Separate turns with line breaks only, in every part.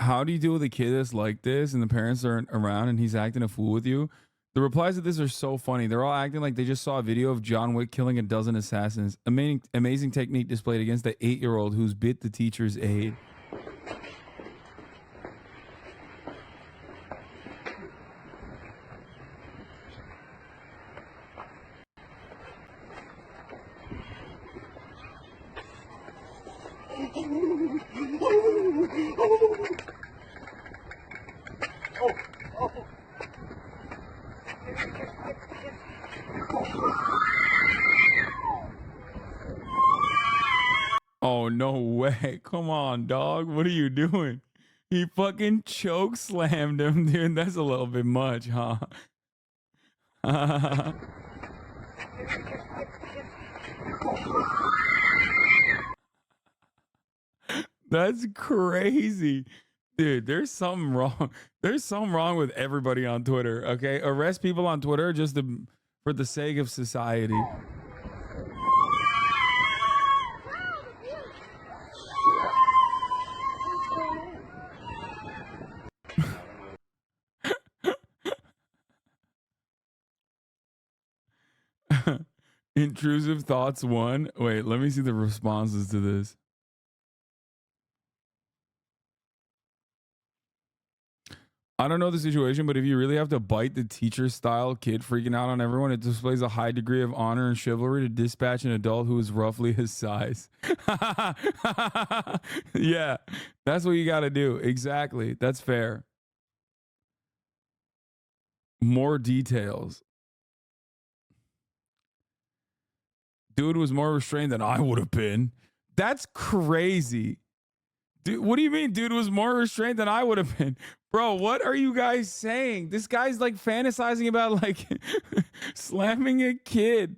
How do you deal with a kid that's like this and the parents aren't around and he's acting a fool with you? The replies to this are so funny. They're all acting like they just saw a video of John Wick killing a dozen assassins. Amazing technique displayed against the 8-year-old who's bit the teacher's aide. Oh, no way. Come on, dog. What are you doing? He fucking choke slammed him, dude. That's a little bit much, huh? That's crazy. Dude, there's something wrong. There's something wrong with everybody on Twitter, okay? Arrest people on Twitter just for the sake of society. Intrusive thoughts 1. Wait, let me see the responses to this. I don't know the situation, but if you really have to bite the teacher style kid freaking out on everyone, it displays a high degree of honor and chivalry to dispatch an adult who is roughly his size. Yeah, that's what you got to do. Exactly. That's fair. More details. Dude was more restrained than I would have been. That's crazy. Dude, what do you mean, dude was more restrained than I would have been? Bro, what are you guys saying? This guy's like fantasizing about like slamming a kid.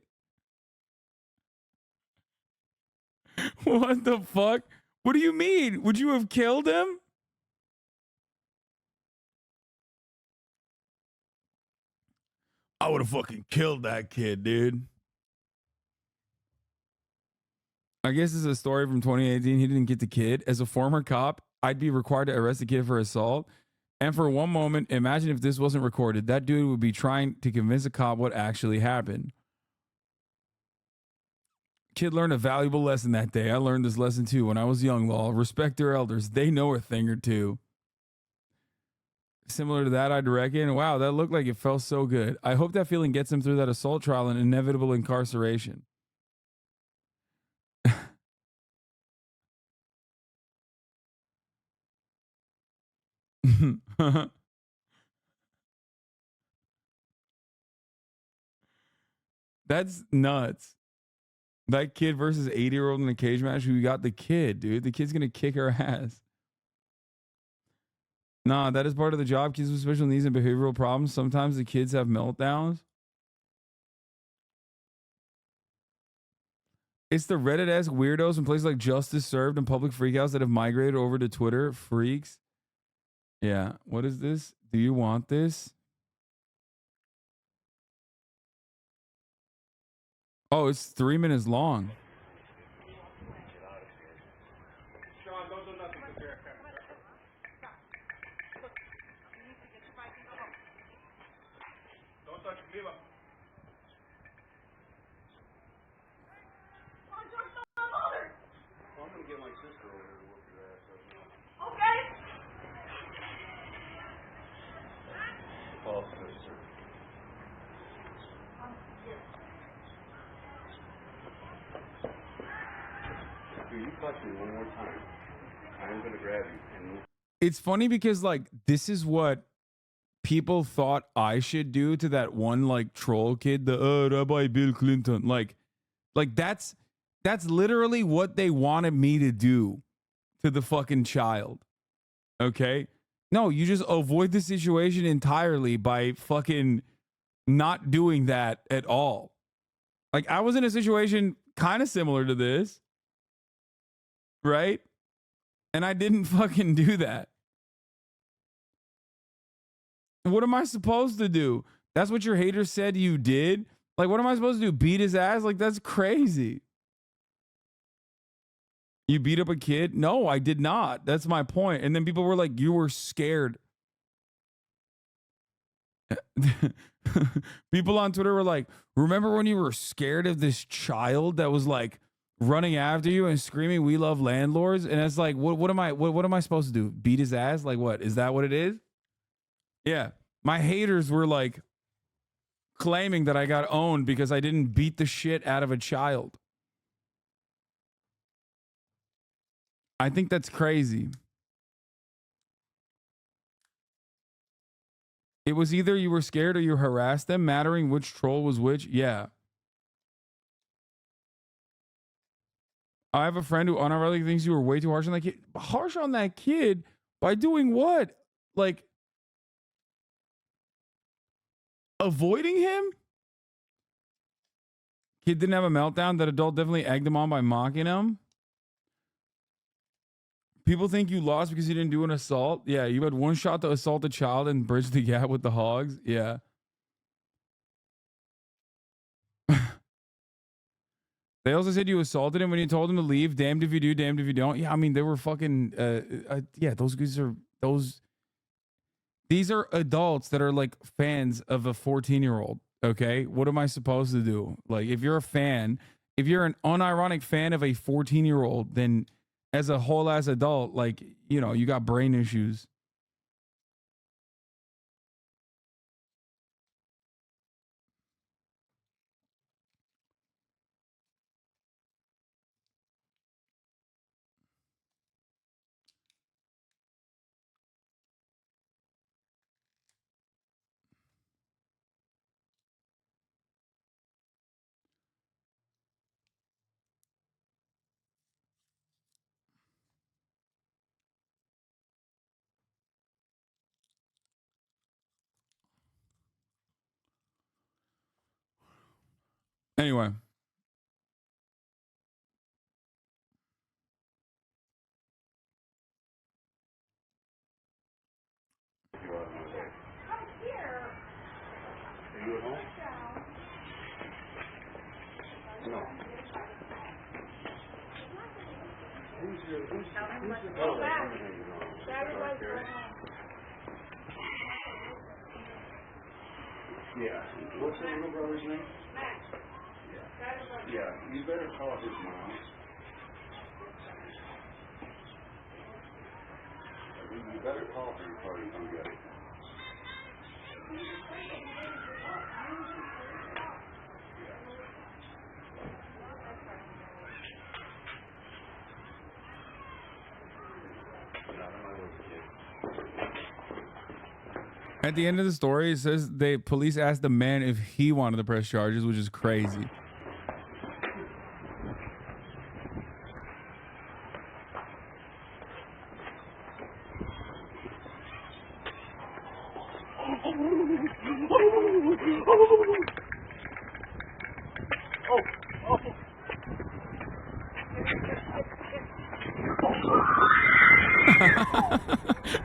What the fuck? What do you mean? Would you have killed him? I would have fucking killed that kid, dude. I guess this is a story from 2018. He didn't get the kid. As a former cop, I'd be required to arrest the kid for assault. And for one moment, imagine if this wasn't recorded. That dude would be trying to convince a cop what actually happened. Kid learned a valuable lesson that day. I learned this lesson too when I was young, law. Respect your elders. They know a thing or two. Similar to that, I'd reckon. Wow, that looked like it felt so good. I hope that feeling gets him through that assault trial and inevitable incarceration. That's nuts. That kid versus 80-year-old in a cage match. Who got the kid, dude? The kid's gonna kick her ass. Nah, that is part of the job. Kids with special needs and behavioral problems. Sometimes the kids have meltdowns. It's the Reddit-esque weirdos in places like Justice Served and public freakouts that have migrated over to Twitter. Freaks. Yeah. What is this? Do you want this? Oh, it's 3 minutes long. It's funny because like this is what people thought I should do to that one like troll kid, the Rabbi Bill Clinton. Like that's literally what they wanted me to do to the fucking child. Okay? No, you just avoid the situation entirely by fucking not doing that at all. Like I was in a situation kind of similar to this, right? And I didn't fucking do that. What am I supposed to do? That's what your haters said you did? Like, what am I supposed to do? Beat his ass? Like, that's crazy. You beat up a kid? No, I did not. That's my point. And then people were like, you were scared. People on Twitter were like, remember when you were scared of this child that was like running after you and screaming, "We love landlords"? And it's like, what am I supposed to do? Beat his ass? Like what? Is that what it is? Yeah. My haters were like claiming that I got owned because I didn't beat the shit out of a child. I think that's crazy. It was either you were scared or you harassed them, mattering which troll was which. Yeah. I have a friend who unironically thinks you were way too harsh on that kid. Harsh on that kid by doing what? Like avoiding him? Kid didn't have a meltdown. That adult definitely egged him on by mocking him. People think you lost because you didn't do an assault. Yeah, you had one shot to assault a child and bridge the gap with the hogs. Yeah. They also said you assaulted him when you told him to leave. Damned if you do, damned if you don't. Yeah, I mean, they were fucking, yeah, those guys are, these are adults that are like fans of a 14-year-old. Okay. What am I supposed to do? Like, if you're a fan, if you're an unironic fan of a 14-year-old, then as a whole ass adult, like, you know, you got brain issues. Anyway.
Yeah. What's the little brother's name? Max. Yeah. Yeah. You better call his mom. You better call her before you come get it.
At the end of the story, it says the police asked the man if he wanted to press charges, which is crazy.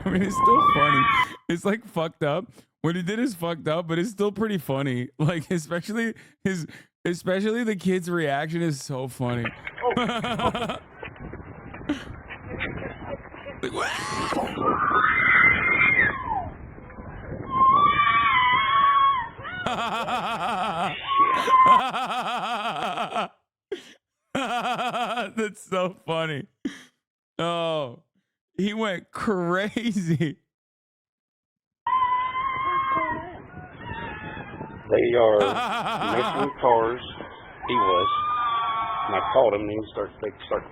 I mean, it's still funny. It's like fucked up. What he did is fucked up, but it's still pretty funny. Like, especially the kid's reaction is so funny. Like, that's so funny. Oh, he went crazy.
They are making cars. He was. And I called him, and they start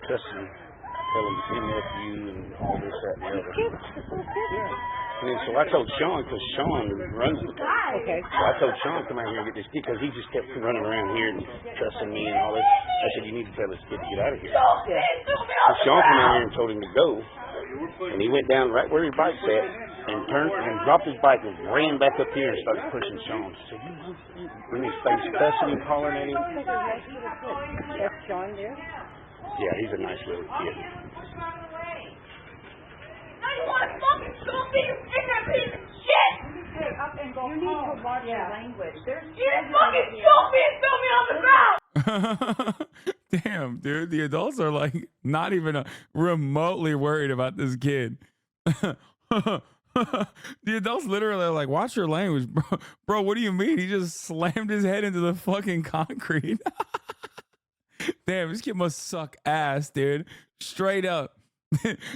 cussing, telling him F you and all this, that, and the other. And then so I told Sean, because Sean runs the car. Okay. So I told Sean, come out here and get this kid, because he just kept running around here and cussing me and all this. I said, you need to tell this kid to get out of here. So Sean came out here and told him to go. And he went down right where his bike's at and turned and dropped his bike and ran back up here and started pushing Sean. So when his face cussing and hollering at him.
That's Sean there?
Yeah, he's a nice little kid.
You want to fucking shoot me, you ignorant piece of shit!
Hey, up and go home. You need to watch your language.
You fucking shoot me and throw me on the ground!
damn, dude, the adults are like not even remotely worried about this kid. The adults literally are like, watch your language, bro. Bro, what do you mean? He just slammed his head into the fucking concrete. Damn, this kid must suck ass, dude. Straight up.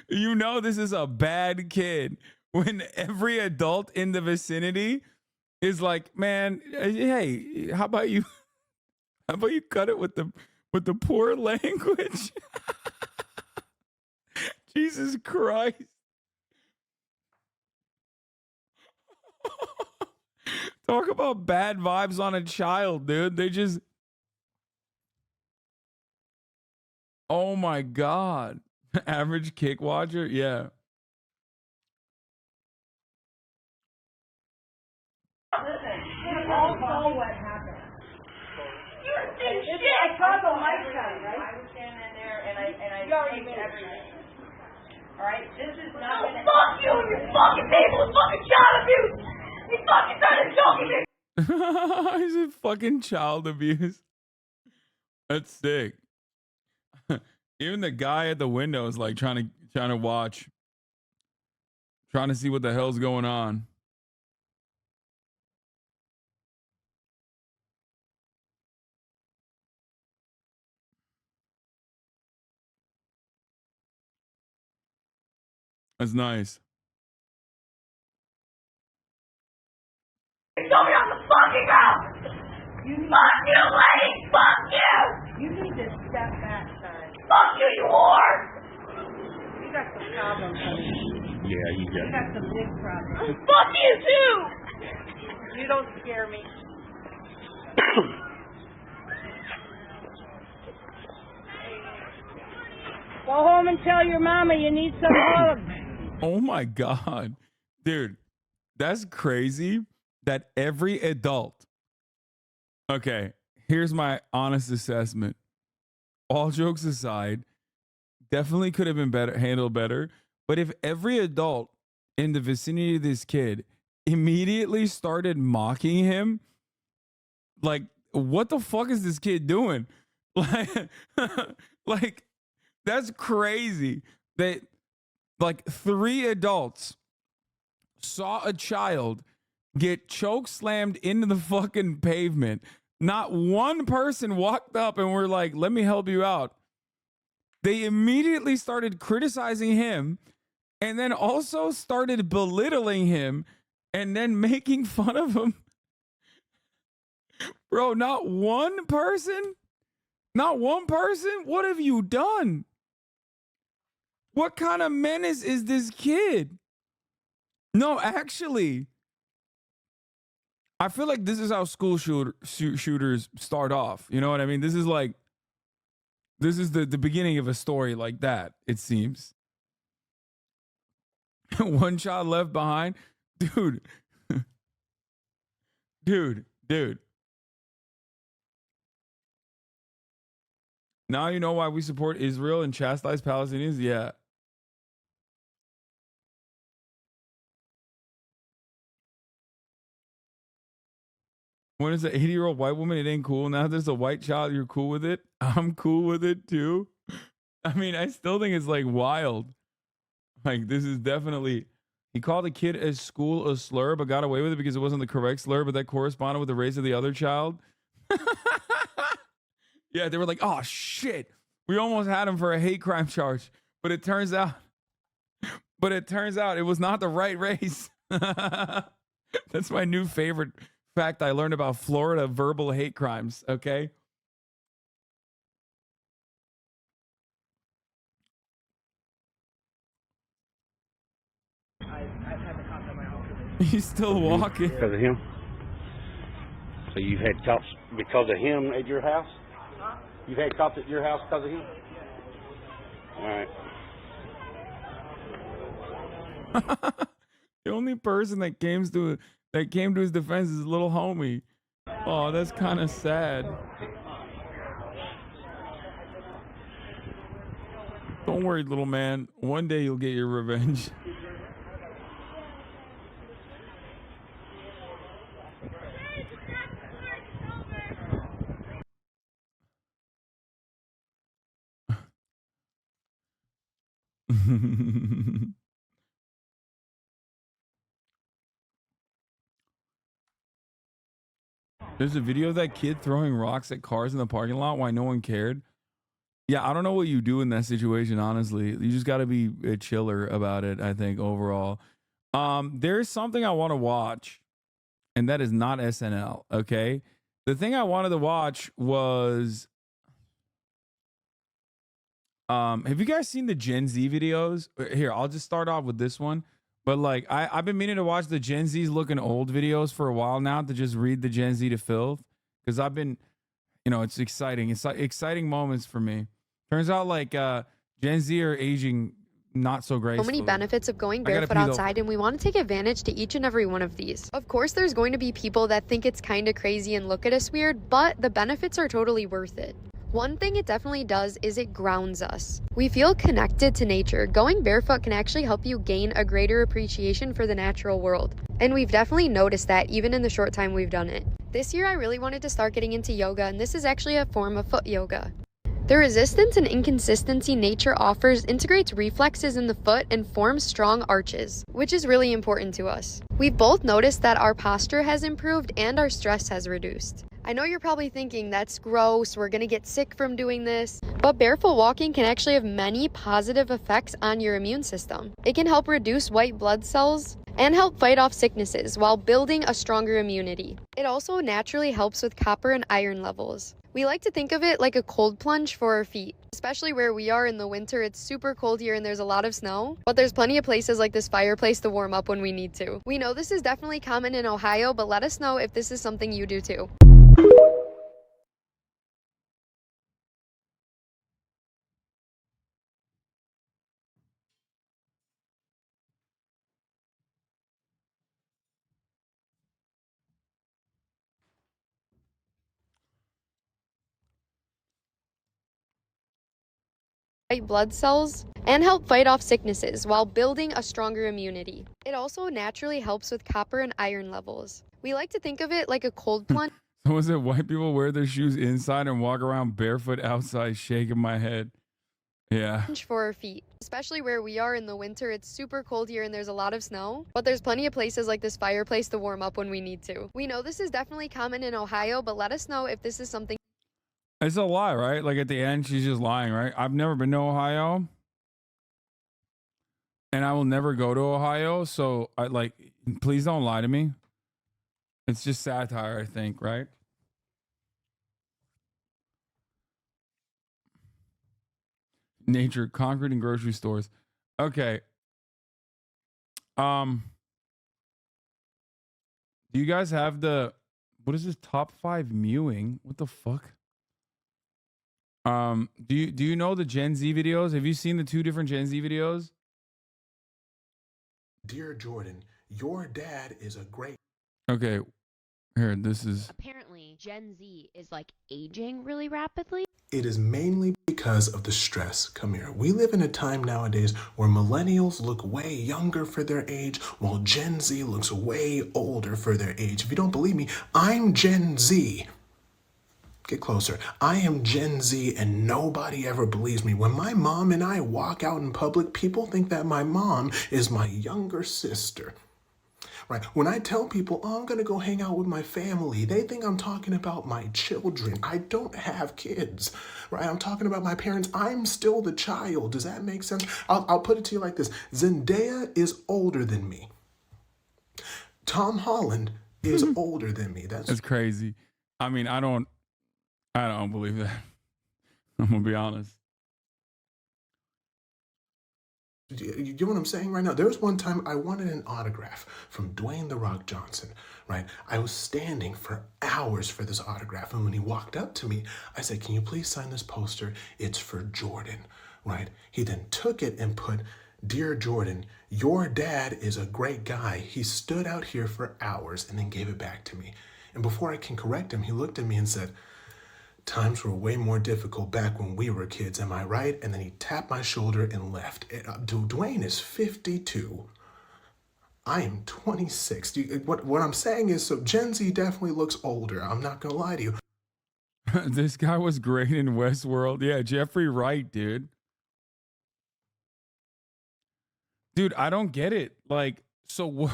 You know this is a bad kid when every adult in the vicinity is like, man, hey, how about you cut it with the poor language? Jesus Christ. Talk about bad vibes on a child, dude. They just, oh my God. Average kick watcher? Yeah.
Listen, we all saw what happened.
You're a big shit.
I saw the lights on, right?
I was standing there and I
You already
taped
made it.
everything.
Alright, this is
Oh,
not gonna...
fuck you and your fucking people with fucking child abuse. You fucking trying to joke me.
He's a fucking child abuse. That's sick. Even the guy at the window is like trying to watch, trying to see what the hell's going on. That's nice.
You told me on the fucking ground. Fuck you, lady. Fuck you.
You need to step back, son.
Fuck you, you whore.
You got some problems, honey.
Yeah, you
You got some big problems.
Fuck you too.
You don't scare me. Go home and tell your mama you need some hugs.
Oh my God. Dude, that's crazy that every adult. Okay, here's my honest assessment. All jokes aside, definitely could have been better, handled better. But if every adult in the vicinity of this kid immediately started mocking him, like, what the fuck is this kid doing? Like, like that's crazy that like 3 adults saw a child get choke slammed into the fucking pavement. Not one person walked up and were like, let me help you out. They immediately started criticizing him and then also started belittling him and then making fun of him. Bro, not one person? Not one person? What have you done? What kind of menace is this kid? No, actually, I feel like this is how school shooters start off. You know what I mean? This is the beginning of a story like that, it seems. One child left behind. Dude. Dude. Now you know why we support Israel and chastise Palestinians? Yeah. When it's an 80-year-old white woman, it ain't cool. Now there's a white child, you're cool with it? I'm cool with it too. I mean, I still think it's like wild. Like, this is definitely... He called a kid at school a slur, but got away with it because it wasn't the correct slur, but that corresponded with the race of the other child. Yeah, they were like, oh, shit. We almost had him for a hate crime charge. But it turns out it was not the right race. That's my new favorite fact I learned about Florida verbal hate crimes, okay?
I've had the cops at my house.
He's still walking.
Because of him? So you've had cops because of him at your house?
Huh?
You've had cops at your house because of him? All right.
The only person that came to his defense is his little homie. Oh, that's kind of sad. Don't worry, little man. One day you'll get your revenge. There's a video of that kid throwing rocks at cars in the parking lot. Why no one cared? Yeah, I don't know what you do in that situation. Honestly, you just got to be a chiller about it. I think overall, there's something I want to watch, and that is not SNL. Okay, the thing I wanted to watch was, have you guys seen the Gen Z videos? Here, I'll just start off with this one. But like, I've been meaning to watch the Gen Z's looking old videos for a while now to just read the Gen Z to filth, because I've been, it's exciting. It's like exciting moments for me. Turns out like Gen Z are aging not so gracefully.
So many benefits of going barefoot outside, and we want to take advantage to each and every one of these. Of course, there's going to be people that think it's kind of crazy and look at us weird, but the benefits are totally worth it. One thing it definitely does is it grounds us. We feel connected to nature. Going barefoot can actually help you gain a greater appreciation for the natural world. And we've definitely noticed that even in the short time we've done it. This year I really wanted to start getting into yoga, and this is actually a form of foot yoga. The resistance and inconsistency nature offers integrates reflexes in the foot and forms strong arches, which is really important to us. We've both noticed that our posture has improved and our stress has reduced. I know you're probably thinking that's gross, we're gonna get sick from doing this, but barefoot walking can actually have many positive effects on your immune system. It can help reduce white blood cells and help fight off sicknesses while building a stronger immunity. It also naturally helps with copper and iron levels. We like to think of it like a cold plunge for our feet. Especially where we are in the winter, it's super cold here and there's a lot of snow, but there's plenty of places like this fireplace to warm up when we need to. We know this is definitely common in Ohio, but let us know if this is something you do too. White blood cells and help fight off sicknesses while building a stronger immunity. It also naturally helps with copper and iron levels. We like to think of it like a cold plunge.
So was it white people wear their shoes inside and walk around barefoot outside, shaking my head? Yeah.
For our feet. Especially where we are in the winter, it's super cold here and there's a lot of snow, but there's plenty of places like this fireplace to warm up when we need to. We know this is definitely common in Ohio, but let us know if this is something.
It's a lie, right? Like at the end, she's just lying, right? I've never been to Ohio, and I will never go to Ohio. So please don't lie to me. It's just satire, I think, right? Nature, concrete, and grocery stores. Okay. Do you guys have what is this top 5 mewing? What the fuck? Do you know the Gen Z videos? Have you seen the 2 different Gen Z videos?
Dear Jordan, your dad is a great.
Okay, here, this is.
Apparently, Gen Z is like aging really rapidly.
It is mainly because of the stress. Come here. We live in a time nowadays where millennials look way younger for their age, while Gen Z looks way older for their age. If you don't believe me, I'm Gen Z. Get closer. I am Gen Z and nobody ever believes me. When my mom and I walk out in public, people think that my mom is my younger sister. Right? When I tell people, oh, I'm going to go hang out with my family, they think I'm talking about my children. I don't have kids, right? I'm talking about my parents. I'm still the child. Does that make sense? I'll put it to you like this. Zendaya is older than me. Tom Holland is older than me. That's
crazy. I mean, I don't believe that. I'm going to be honest.
You get what I'm saying right now? There was one time I wanted an autograph from Dwayne "The Rock" Johnson, right? I was standing for hours for this autograph, and when he walked up to me, I said, can you please sign this poster? It's for Jordan, right? He then took it and put, Dear Jordan, your dad is a great guy. He stood out here for hours and then gave it back to me. And before I can correct him, he looked at me and said, times were way more difficult back when we were kids, am I right? And then he tapped my shoulder and left. Dwayne is 52. I am 26. What I'm saying is, so Gen Z definitely looks older. I'm not going to lie to you.
This guy was great in Westworld. Yeah, Jeffrey Wright, dude. Dude, I don't get it. Like, so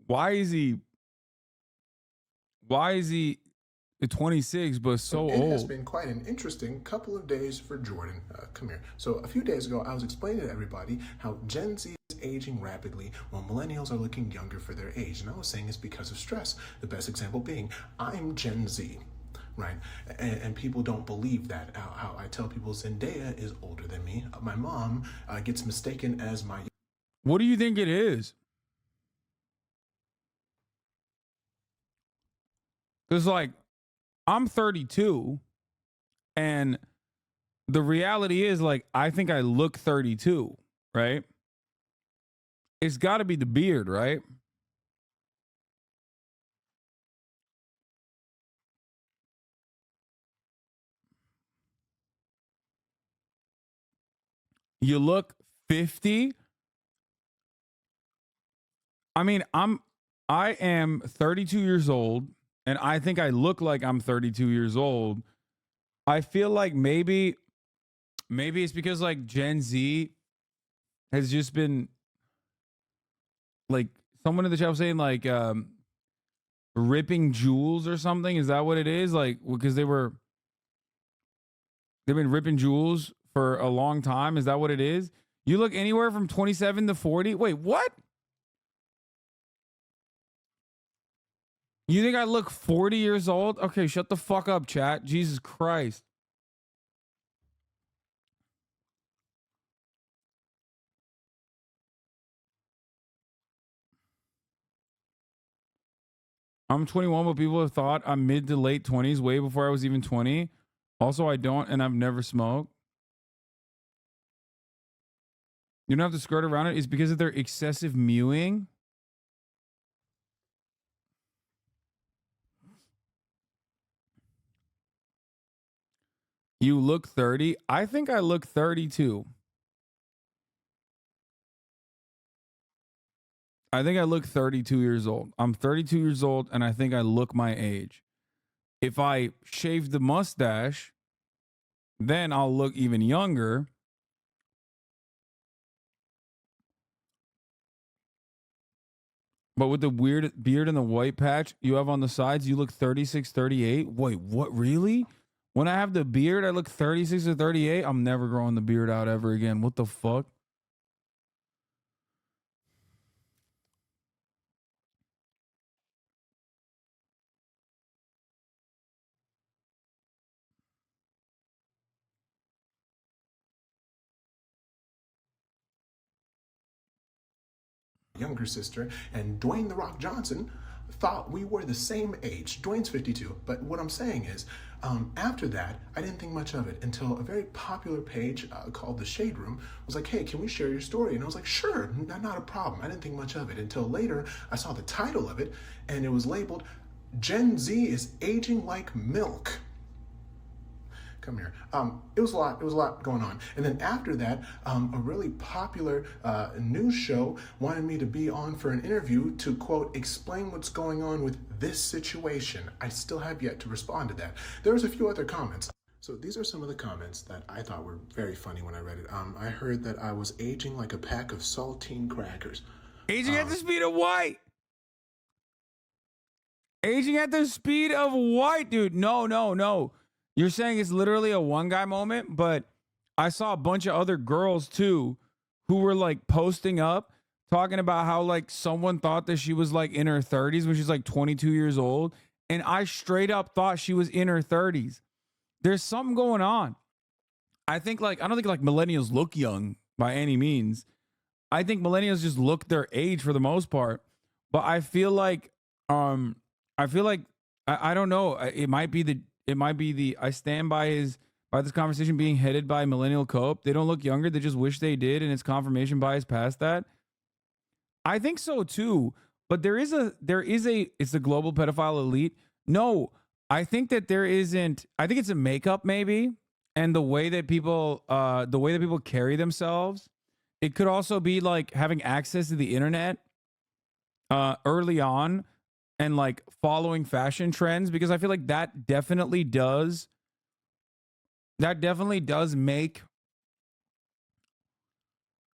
why is he 26 but so
It has
old?
been quite an interesting couple of days for Jordan. Come here. So a few days ago, I was explaining to everybody how Gen Z is aging rapidly while millennials are looking younger for their age. And I was saying it's because of stress. The best example being, I'm Gen Z. Right, and people don't believe that. How I tell people Zendaya is older than me. My mom gets mistaken as my.
What do you think it is? Because, like, I'm 32, and the reality is, like, I think I look 32, right? It's got to be the beard, right? You look 50. I mean, I am 32 years old, and I think I look like I'm 32 years old. I feel like maybe it's because like Gen Z has just been like, someone in the chat was saying like ripping jewels or something. Is that what it is? Like, because they've been ripping jewels for a long time. Is that what it is? You look anywhere from 27 to 40. Wait, what? You think I look 40 years old? Okay, shut the fuck up, chat. Jesus Christ. I'm 21, but people have thought I'm mid to late 20s way before I was even 20. Also, I don't, and I've never smoked. You don't have to skirt around it. It's because of their excessive mewing. You look 30. I think I look 32. I think I look 32 years old. I'm 32 years old, and I think I look my age. If I shave the mustache, then I'll look even younger. But with the weird beard and the white patch you have on the sides, you look 36, 38. Wait, what? Really? When I have the beard, I look 36 or 38. I'm never growing the beard out ever again. What the fuck?
Younger sister, and Dwayne The Rock Johnson thought we were the same age. Dwayne's 52, but what I'm saying is, after that, I didn't think much of it until a very popular page called The Shade Room was like, hey, can we share your story? And I was like, sure, not a problem. I didn't think much of it until later I saw the title of it, and it was labeled, Gen Z is aging like milk. Come here. It was a lot going on. And then after that, a really popular news show wanted me to be on for an interview to, quote, explain what's going on with this situation. I still have yet to respond to that. There was a few other comments. So these are some of the comments that I thought were very funny when I read it. I heard that I was aging like a pack of saltine crackers.
Aging at the speed of white. Aging at the speed of white, dude. No. You're saying it's literally a one guy moment, but I saw a bunch of other girls too who were like posting up talking about how like someone thought that she was like in her 30s when she's like 22 years old. And I straight up thought she was in her 30s. There's something going on. I think like, I don't think like millennials look young by any means. I think millennials just look their age for the most part. But I feel like, I don't know. It might be the I stand by this conversation being headed by millennial cope. They don't look younger. They just wish they did. And it's confirmation bias past that. I think so too. But there is a, it's the global pedophile elite. No, I think that there isn't. I think it's a makeup maybe. And the way that people carry themselves. It could also be like having access to the internet early on and like following fashion trends, because I feel like that definitely does make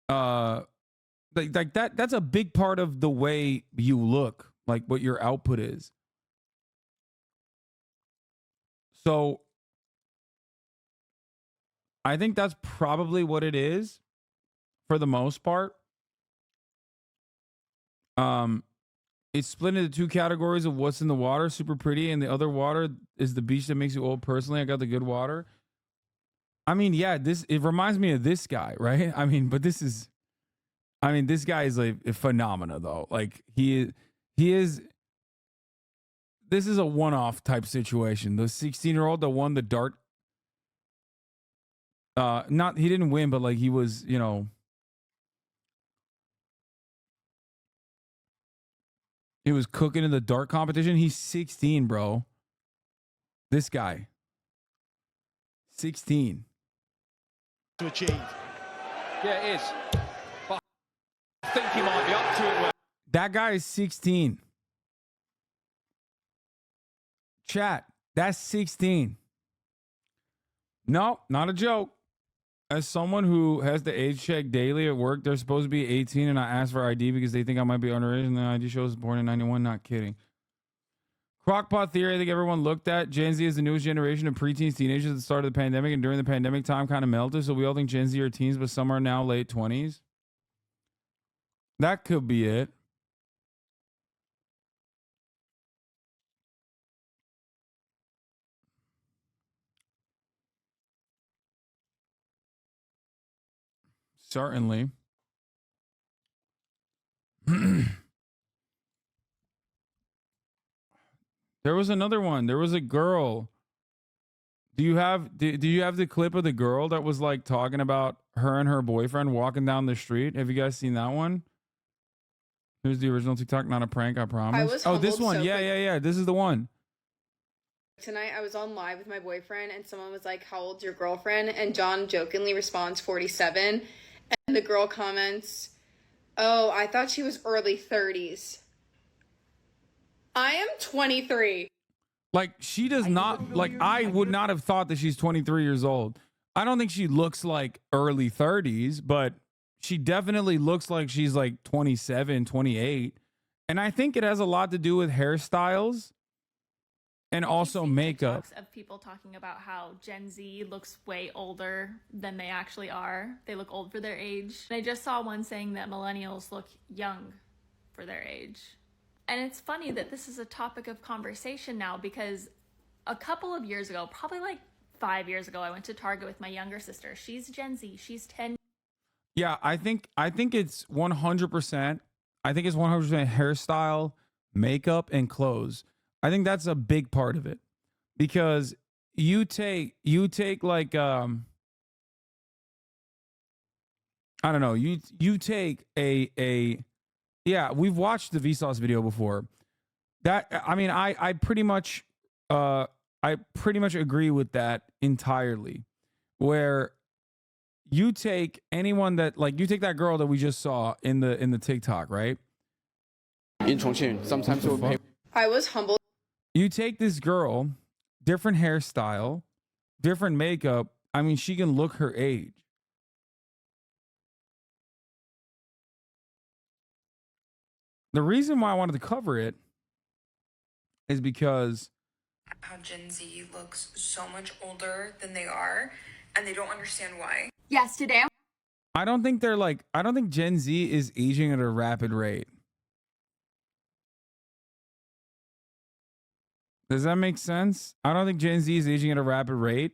like that's a big part of the way you look, like what your output is. So I think that's probably what it is for the most part. It's split into two categories of what's in the water, super pretty, and the other water is the beach that makes you old. Personally, I got the good water. I mean, yeah, it reminds me of this guy, right? I mean, but this guy is like a phenomena though. Like he is this is a one-off type situation. The 16-year-old that won the dart, he didn't win, but like he was, he was cooking in the dart competition. He's 16, bro. This guy. 16.
To achieve. Yeah, it is. But I think he might be up to it.
That guy is 16. Chat, that's 16. No, not a joke. As someone who has the age check daily at work, they're supposed to be 18 and I asked for ID because they think I might be underage and the ID shows born in 91. Not kidding. Crockpot theory, I think everyone looked at. Gen Z is the newest generation of preteens, teenagers at the start of the pandemic, and during the pandemic time kind of melted. So we all think Gen Z are teens, but some are now late 20s. That could be it. Certainly. There was another one. There was a girl. Do you have the clip of the girl that was like talking about her and her boyfriend walking down the street? Have you guys seen that one? Here's the original TikTok, not a prank, I promise. Oh, this one. Yeah. This is the one.
Tonight I was on live with my boyfriend and someone was like, "How old's your girlfriend?" And John jokingly responds 47. And the girl comments, "Oh, I thought she was early 30s. I am 23.
Like, she does not, like, I would not have thought that she's 23 years old. I don't think she looks like early 30s, but she definitely looks like she's like 27, 28. And I think it has a lot to do with hairstyles and also makeup.
Of people talking about how Gen Z looks way older than they actually are. They look old for their age. And I just saw one saying that millennials look young for their age. And it's funny that this is a topic of conversation now because a couple of years ago, probably like 5 years ago, I went to Target with my younger sister. She's Gen Z. She's 10.
Yeah, I think it's 100%. I think it's 100% hairstyle, makeup, and clothes. I think that's a big part of it because you take like I don't know, you take a yeah, we've watched the Vsauce video before. That I mean, I pretty much agree with that entirely. Where you take anyone that, like, you take that girl that we just saw in the TikTok, right?
In Chongqing, sometimes we'll pay.
I was humbled.
You take this girl, different hairstyle, different makeup. I mean, she can look her age. The reason why I wanted to cover it is because
how Gen Z looks so much older than they are, and they don't understand why.
Yes, today.
I don't think Gen Z is aging at a rapid rate. Does that make sense? I don't think Gen Z is aging at a rapid rate.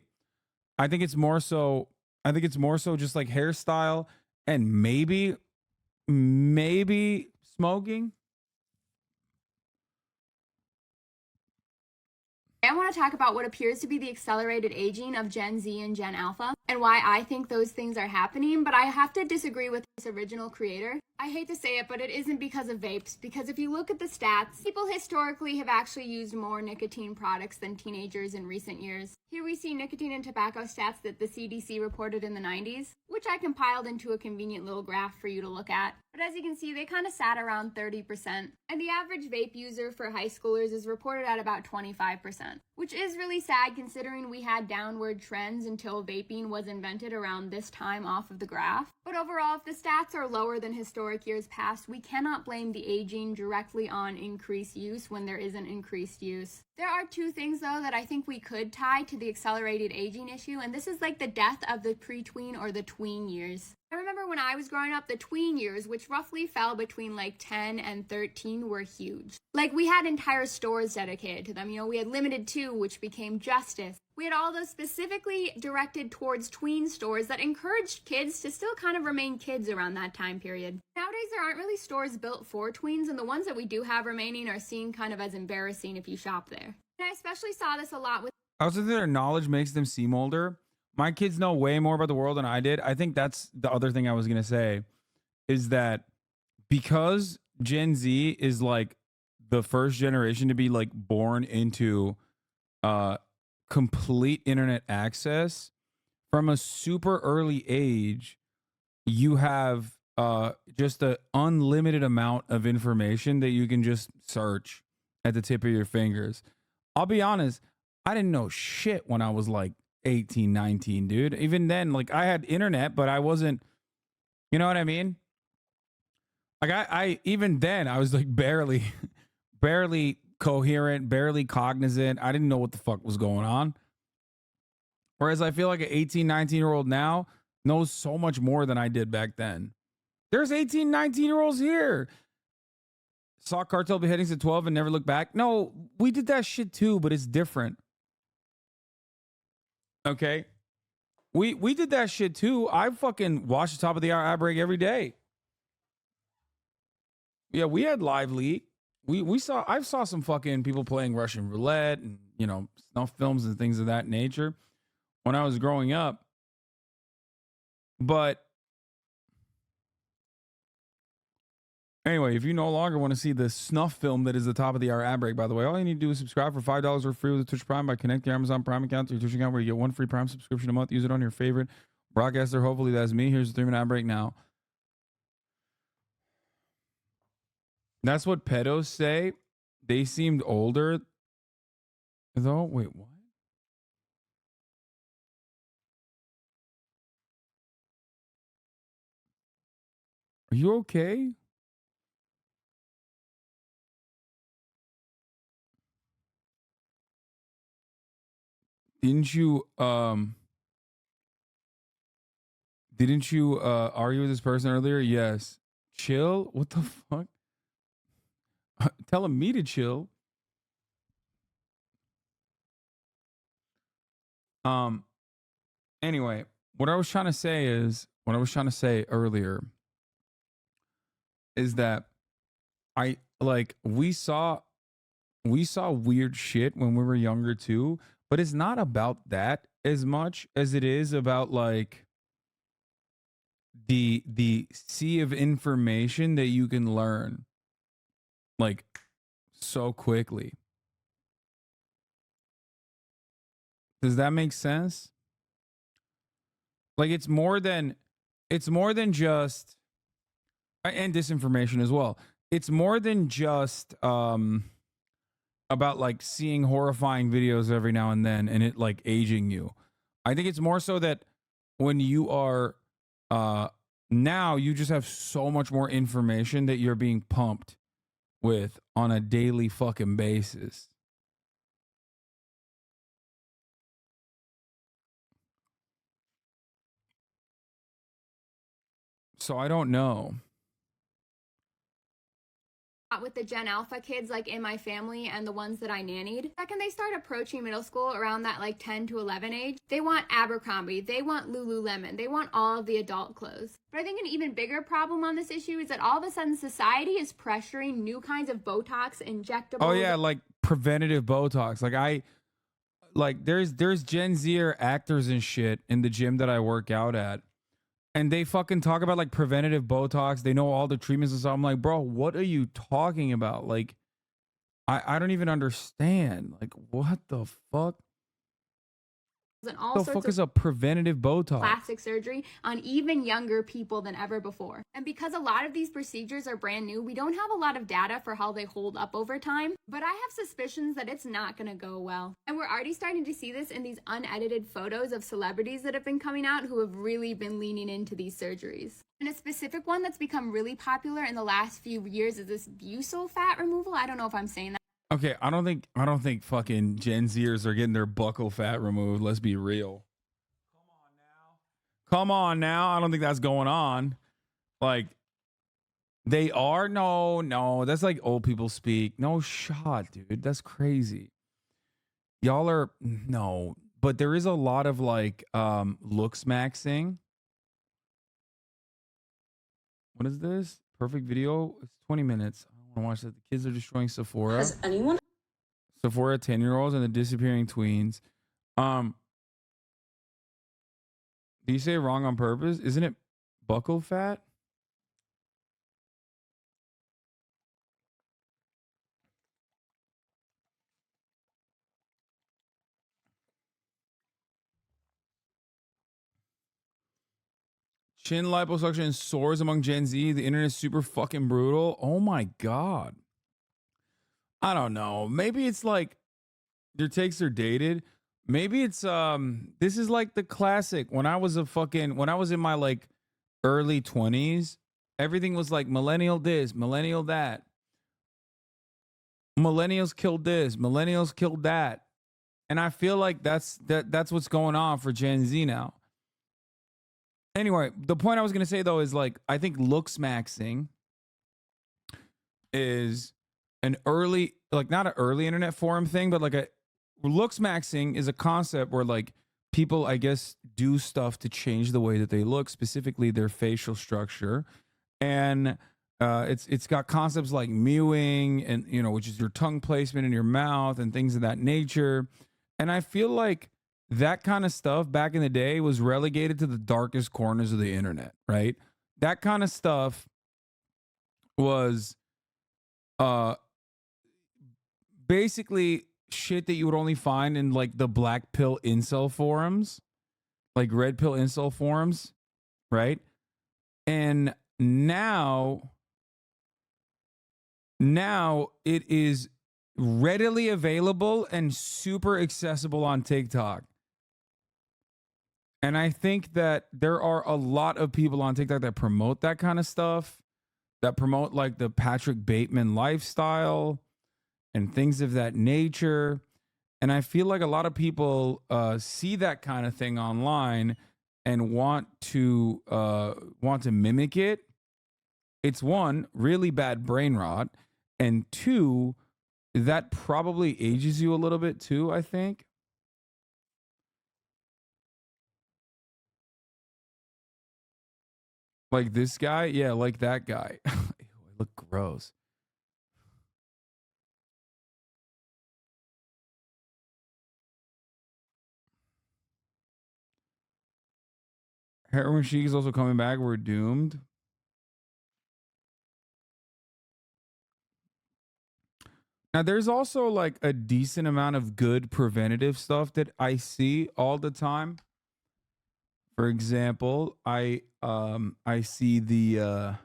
I think it's more so just like hairstyle and maybe smoking.
I want to talk about what appears to be the accelerated aging of Gen Z and Gen Alpha and why I think those things are happening, but I have to disagree with this original creator. I hate to say it, but it isn't because of vapes, because if you look at the stats, people historically have actually used more nicotine products than teenagers in recent years. Here we see nicotine and tobacco stats that the CDC reported in the 90s, which I compiled into a convenient little graph for you to look at. But as you can see, they kind of sat around 30%, and the average vape user for high schoolers is reported at about 25%, which is really sad considering we had downward trends until vaping was invented around this time off of the graph. But overall, if the stats are lower than historic years past, we cannot blame the aging directly on increased use when there isn't increased use. There are two things, though, that I think we could tie to the accelerated aging issue, and this is like the death of the pre-tween or the tween years. I remember when I was growing up, the tween years, which roughly fell between like 10 and 13, were huge. Like, we had entire stores dedicated to them. You know, we had Limited 2, which became Justice. We had all those specifically directed towards tween stores that encouraged kids to still kind of remain kids around that time period. Nowadays, there aren't really stores built for tweens, and the ones that we do have remaining are seen kind of as embarrassing if you shop there. And I especially saw this a lot with...
I also think their knowledge makes them seem older. My kids know way more about the world than I did. I think that's the other thing I was going to say, is that because Gen Z is like the first generation to be like born into complete internet access from a super early age, you have just an unlimited amount of information that you can just search at the tip of your fingers. I'll be honest, I didn't know shit when I was like 18, 19, dude. Even then, like, I had internet, but I wasn't, you know what I mean? Like, I even then, I was like barely coherent, barely cognizant. I didn't know what the fuck was going on. Whereas I feel like an 18, 19-year-old now knows so much more than I did back then. There's 18, 19-year-olds here. Saw cartel beheadings at 12 and never looked back. No, we did that shit too, but it's different. Okay? We did that shit too. I fucking watched the top of the hour ad break every day. Yeah, we had live leak. I saw some fucking people playing Russian roulette and, you know, snuff films and things of that nature when I was growing up. But anyway, if you no longer want to see the snuff film that is the top of the hour ad break, by the way, all you need to do is subscribe for $5 or free with Twitch Prime by connecting your Amazon Prime account to your Twitch account, where you get one free Prime subscription a month. Use it on your favorite broadcaster. Hopefully that's me. Here's the 3-minute ad break now. That's what pedos say. They seemed older, though. Wait, what? Are you okay? Didn't you argue with this person earlier? Yes. Chill? What the fuck? Telling me to chill. Anyway, what I was trying to say earlier is that we saw weird shit when we were younger too, but it's not about that as much as it is about like the sea of information that you can learn like so quickly. Does that make sense? Like, it's more than just, and disinformation as well. It's more than just about like seeing horrifying videos every now and then and it like aging you. I think it's more so that when you are now you just have so much more information that you're being pumped with on a daily fucking basis. So I don't know.
With the Gen Alpha kids like in my family and the ones that I nannied. Second they start approaching middle school around that like 10 to 11 age, they want Abercrombie, they want Lululemon, they want all of the adult clothes. But I think an even bigger problem on this issue is that all of a sudden society is pressuring new kinds of Botox injectables.
Oh yeah, like preventative Botox. Like there's Gen Zer actors and shit in the gym that I work out at. And they fucking talk about like preventative Botox. They know all the treatments and stuff. I'm like, bro, what are you talking about? Like, I don't even understand. Like, what the fuck?
and all
The
sorts
fuck
of
is a preventative Botox?
plastic surgery on even younger people than ever before. And because a lot of these procedures are brand new, we don't have a lot of data for how they hold up over time, but I have suspicions that it's not going to go well. And we're already starting to see this in these unedited photos of celebrities that have been coming out who have really been leaning into these surgeries. And a specific one that's become really popular in the last few years is this buccal fat removal. I don't know if I'm saying that.
Okay, I don't think fucking Gen Zers are getting their buccal fat removed. Let's be real. Come on now. I don't think that's going on. Like, they are? No. That's like old people speak. No shot, dude. That's crazy. Y'all are no, but there is a lot of like looks maxing. What is this? Perfect video. It's 20 minutes. I don't want to watch that. The kids are destroying Sephora.
Has anyone?
Sephora 10-year-olds and the disappearing tweens. Do you say it wrong on purpose? Isn't it buccal fat? Chin liposuction soars among Gen Z. The internet is super fucking brutal. Oh my God. I don't know. Maybe it's like your takes are dated. Maybe it's this is like the classic. When I was in my like early 20s, everything was like millennial this, millennial that. Millennials killed this, millennials killed that. And I feel like that's what's going on for Gen Z now. Anyway, the point I was going to say though is like I think looks maxing is an early, like not an early internet forum thing, but like a looks maxing is a concept where like people, I guess, do stuff to change the way that they look, specifically their facial structure. And it's got concepts like mewing and, you know, which is your tongue placement in your mouth and things of that nature. And I feel like that kind of stuff back in the day was relegated to the darkest corners of the internet, right? That kind of stuff was basically shit that you would only find in like the black pill incel forums, like red pill incel forums, right? And now it is readily available and super accessible on TikTok. And I think that there are a lot of people on TikTok that promote that kind of stuff, that promote like the Patrick Bateman lifestyle and things of that nature. And I feel like a lot of people see that kind of thing online and want to mimic it. It's one, really bad brain rot, and two, that probably ages you a little bit too, I think. Like this guy? Yeah, like that guy. Ew, I look gross. Heroin Chic is also coming back. We're doomed. Now, there's also like a decent amount of good preventative stuff that I see all the time. For example, I see the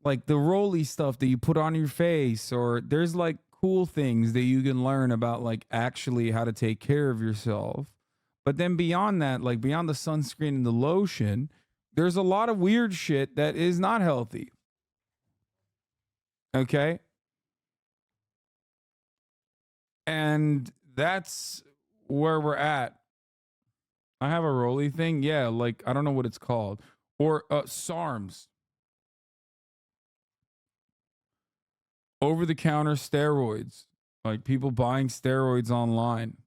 like the rolly stuff that you put on your face, or there's like cool things that you can learn about like actually how to take care of yourself. But then beyond that, like beyond the sunscreen and the lotion, there's a lot of weird shit that is not healthy. Okay? And that's where we're at. I have a rolly thing. Yeah, like I don't know what it's called. Or SARMs. Over-the-counter steroids. Like people buying steroids online.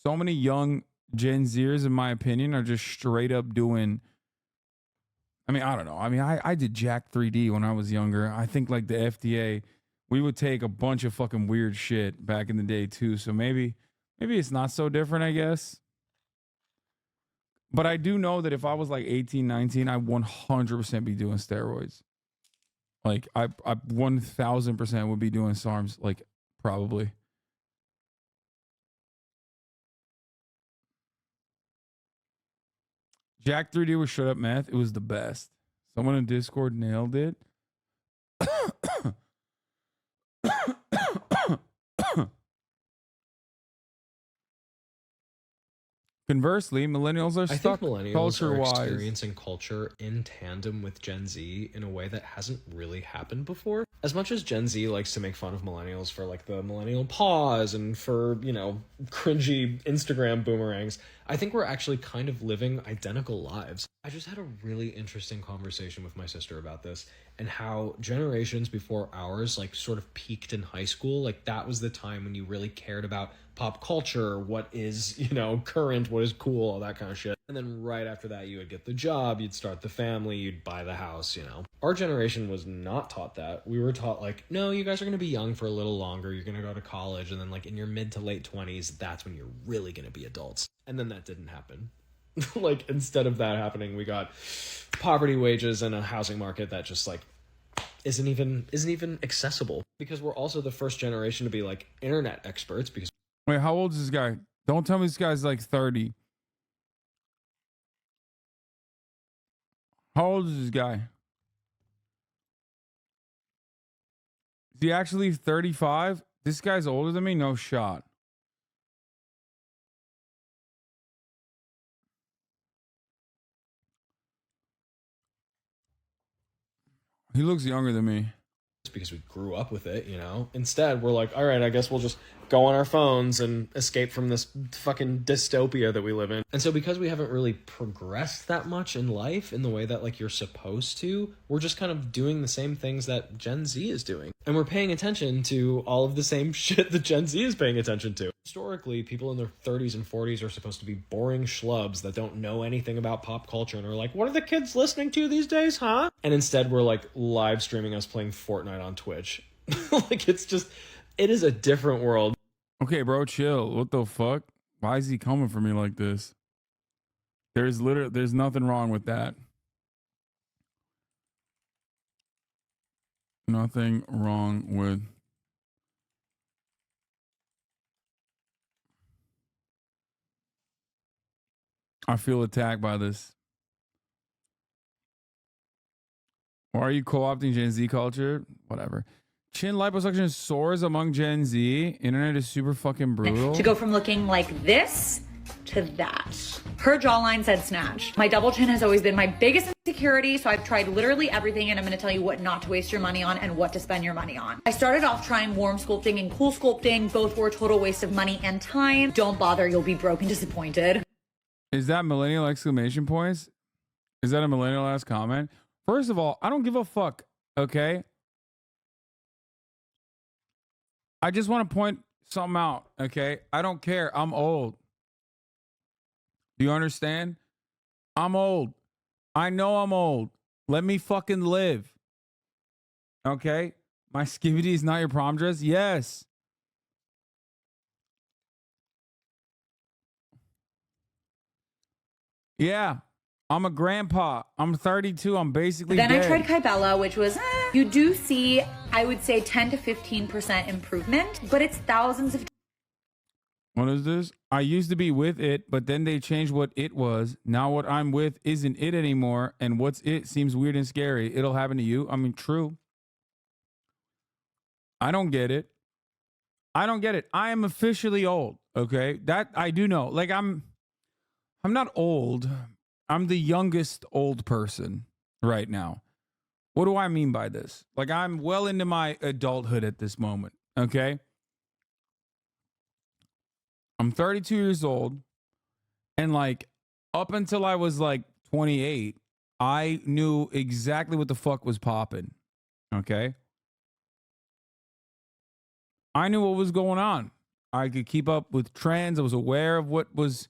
So many young Gen Zers, in my opinion, are just straight up doing. I mean, I don't know. I mean, I did Jack 3D when I was younger. I think like the FDA, we would take a bunch of fucking weird shit back in the day too. So maybe it's not so different, I guess. But I do know that if I was like 18, 19, I 100% be doing steroids. Like I 1000% would be doing SARMs, like probably. Jack 3D was Shut Up Meth. It was the best. Someone in Discord nailed it. Conversely, millennials are
I think
stuck
millennials are
culture-wise.
experiencing culture in tandem with Gen Z in a way that hasn't really happened before. As much as Gen Z likes to make fun of millennials for like the millennial pause and for, you know, cringy Instagram boomerangs, I think we're actually kind of living identical lives. I just had a really interesting conversation with my sister about this and how generations before ours like sort of peaked in high school. Like that was the time when you really cared about pop culture, what is, you know, current, what is cool, all that kind of shit. And then right after that, you would get the job, you'd start the family, you'd buy the house, you know. Our generation was not taught that. We were taught like, no, you guys are going to be young for a little longer. You're going to go to college. And then like in your mid to late 20s, that's when you're really going to be adults. And then that didn't happen. Like instead of that happening, we got poverty wages and a housing market that just like isn't even accessible, because we're also the first generation to be like internet experts. Because
wait, how old is this guy? Don't tell me this guy's like 30. How old is this guy? Is he actually 35? This guy's older than me? No shot. He looks younger than me.
It's because we grew up with it, you know? Instead, we're like, all right, I guess we'll just go on our phones and escape from this fucking dystopia that we live in. And so because we haven't really progressed that much in life in the way that like you're supposed to, we're just kind of doing the same things that Gen Z is doing. And we're paying attention to all of the same shit that Gen Z is paying attention to. Historically, people in their 30s and 40s are supposed to be boring schlubs that don't know anything about pop culture and are like, what are the kids listening to these days, huh? And instead we're like live streaming us playing Fortnite on Twitch. Like it's just, it is a different world.
Okay, bro, chill. What the fuck? Why is he coming for me like this? There's nothing wrong with that. Nothing wrong with. I feel attacked by this. Why are you co-opting Gen Z culture? Whatever. Chin liposuction soars among Gen Z. Internet is super fucking brutal.
To go from looking like this to that. Her jawline said snatched. My double chin has always been my biggest insecurity, so I've tried literally everything, and I'm going to tell you what not to waste your money on and what to spend your money on. I started off trying warm sculpting and cool sculpting. Both were a total waste of money and time. Don't bother, you'll be broke and disappointed.
Is that millennial exclamation points? Is that a millennial ass comment? First of all, I don't give a fuck, okay? I just want to point something out, okay? I don't care. I'm old. Do you understand? I'm old. I know I'm old. Let me fucking live. Okay? My skivvy is not your prom dress? Yes. Yeah. I'm a grandpa. I'm 32. I'm basically
Then
dead.
I tried Kybella, which was, you do see, I would say 10 to 15% improvement, but it's thousands of.
What is this? I used to be with it, but then they changed what it was. Now what I'm with isn't it anymore, and what's it seems weird and scary. It'll happen to you. I mean, true. I don't get it. I don't get it. I am officially old, okay? That I do know. Like I'm not old. I'm the youngest old person right now. What do I mean by this? Like I'm well into my adulthood at this moment, okay? I'm 32 years old, and like up until I was like 28, I knew exactly what the fuck was popping, okay? I knew what was going on. I could keep up with trends. I was aware of what was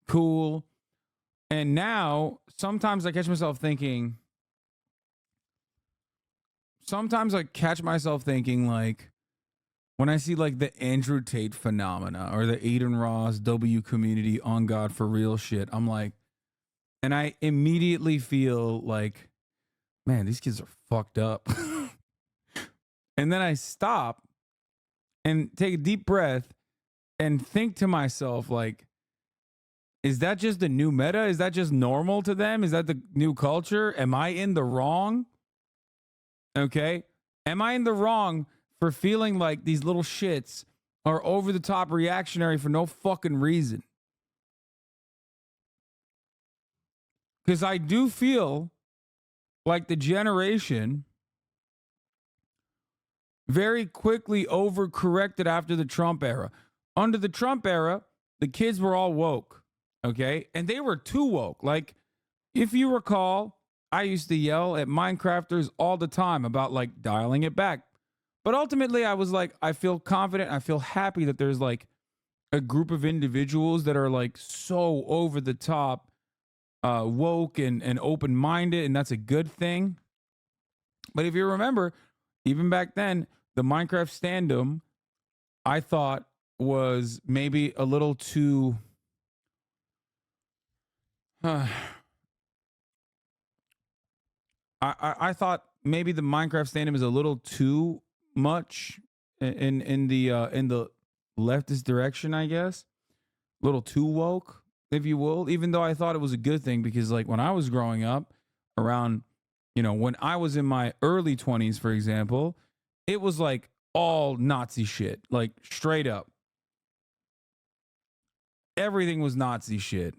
cool. And now, sometimes I catch myself thinking, like, when I see like the Andrew Tate phenomena or the Aiden Ross W community on God for real shit, I'm like, and I immediately feel like, man, these kids are fucked up. And then I stop and take a deep breath and think to myself, like, Is that just the new meta? Is that just normal to them? Is that the new culture? Am I in the wrong? Okay. Am I in the wrong for feeling like these little shits are over the top reactionary for no fucking reason? Because I do feel like the generation very quickly overcorrected after the Trump era. Under the Trump era, the kids were all woke, okay? And they were too woke. Like, if you recall, I used to yell at Minecrafters all the time about like dialing it back. But ultimately, I was like, I feel confident. I feel happy that there's like a group of individuals that are like so over the top, woke and open-minded, and that's a good thing. But if you remember, even back then, the Minecraft standum, I thought was maybe a little too I thought maybe the Minecraft standum is a little too much in the leftist direction, I guess. A little too woke, if you will, even though I thought it was a good thing because like when I was growing up around, when I was in my early 20s, for example, it was like all Nazi shit, like straight up. Everything was Nazi shit.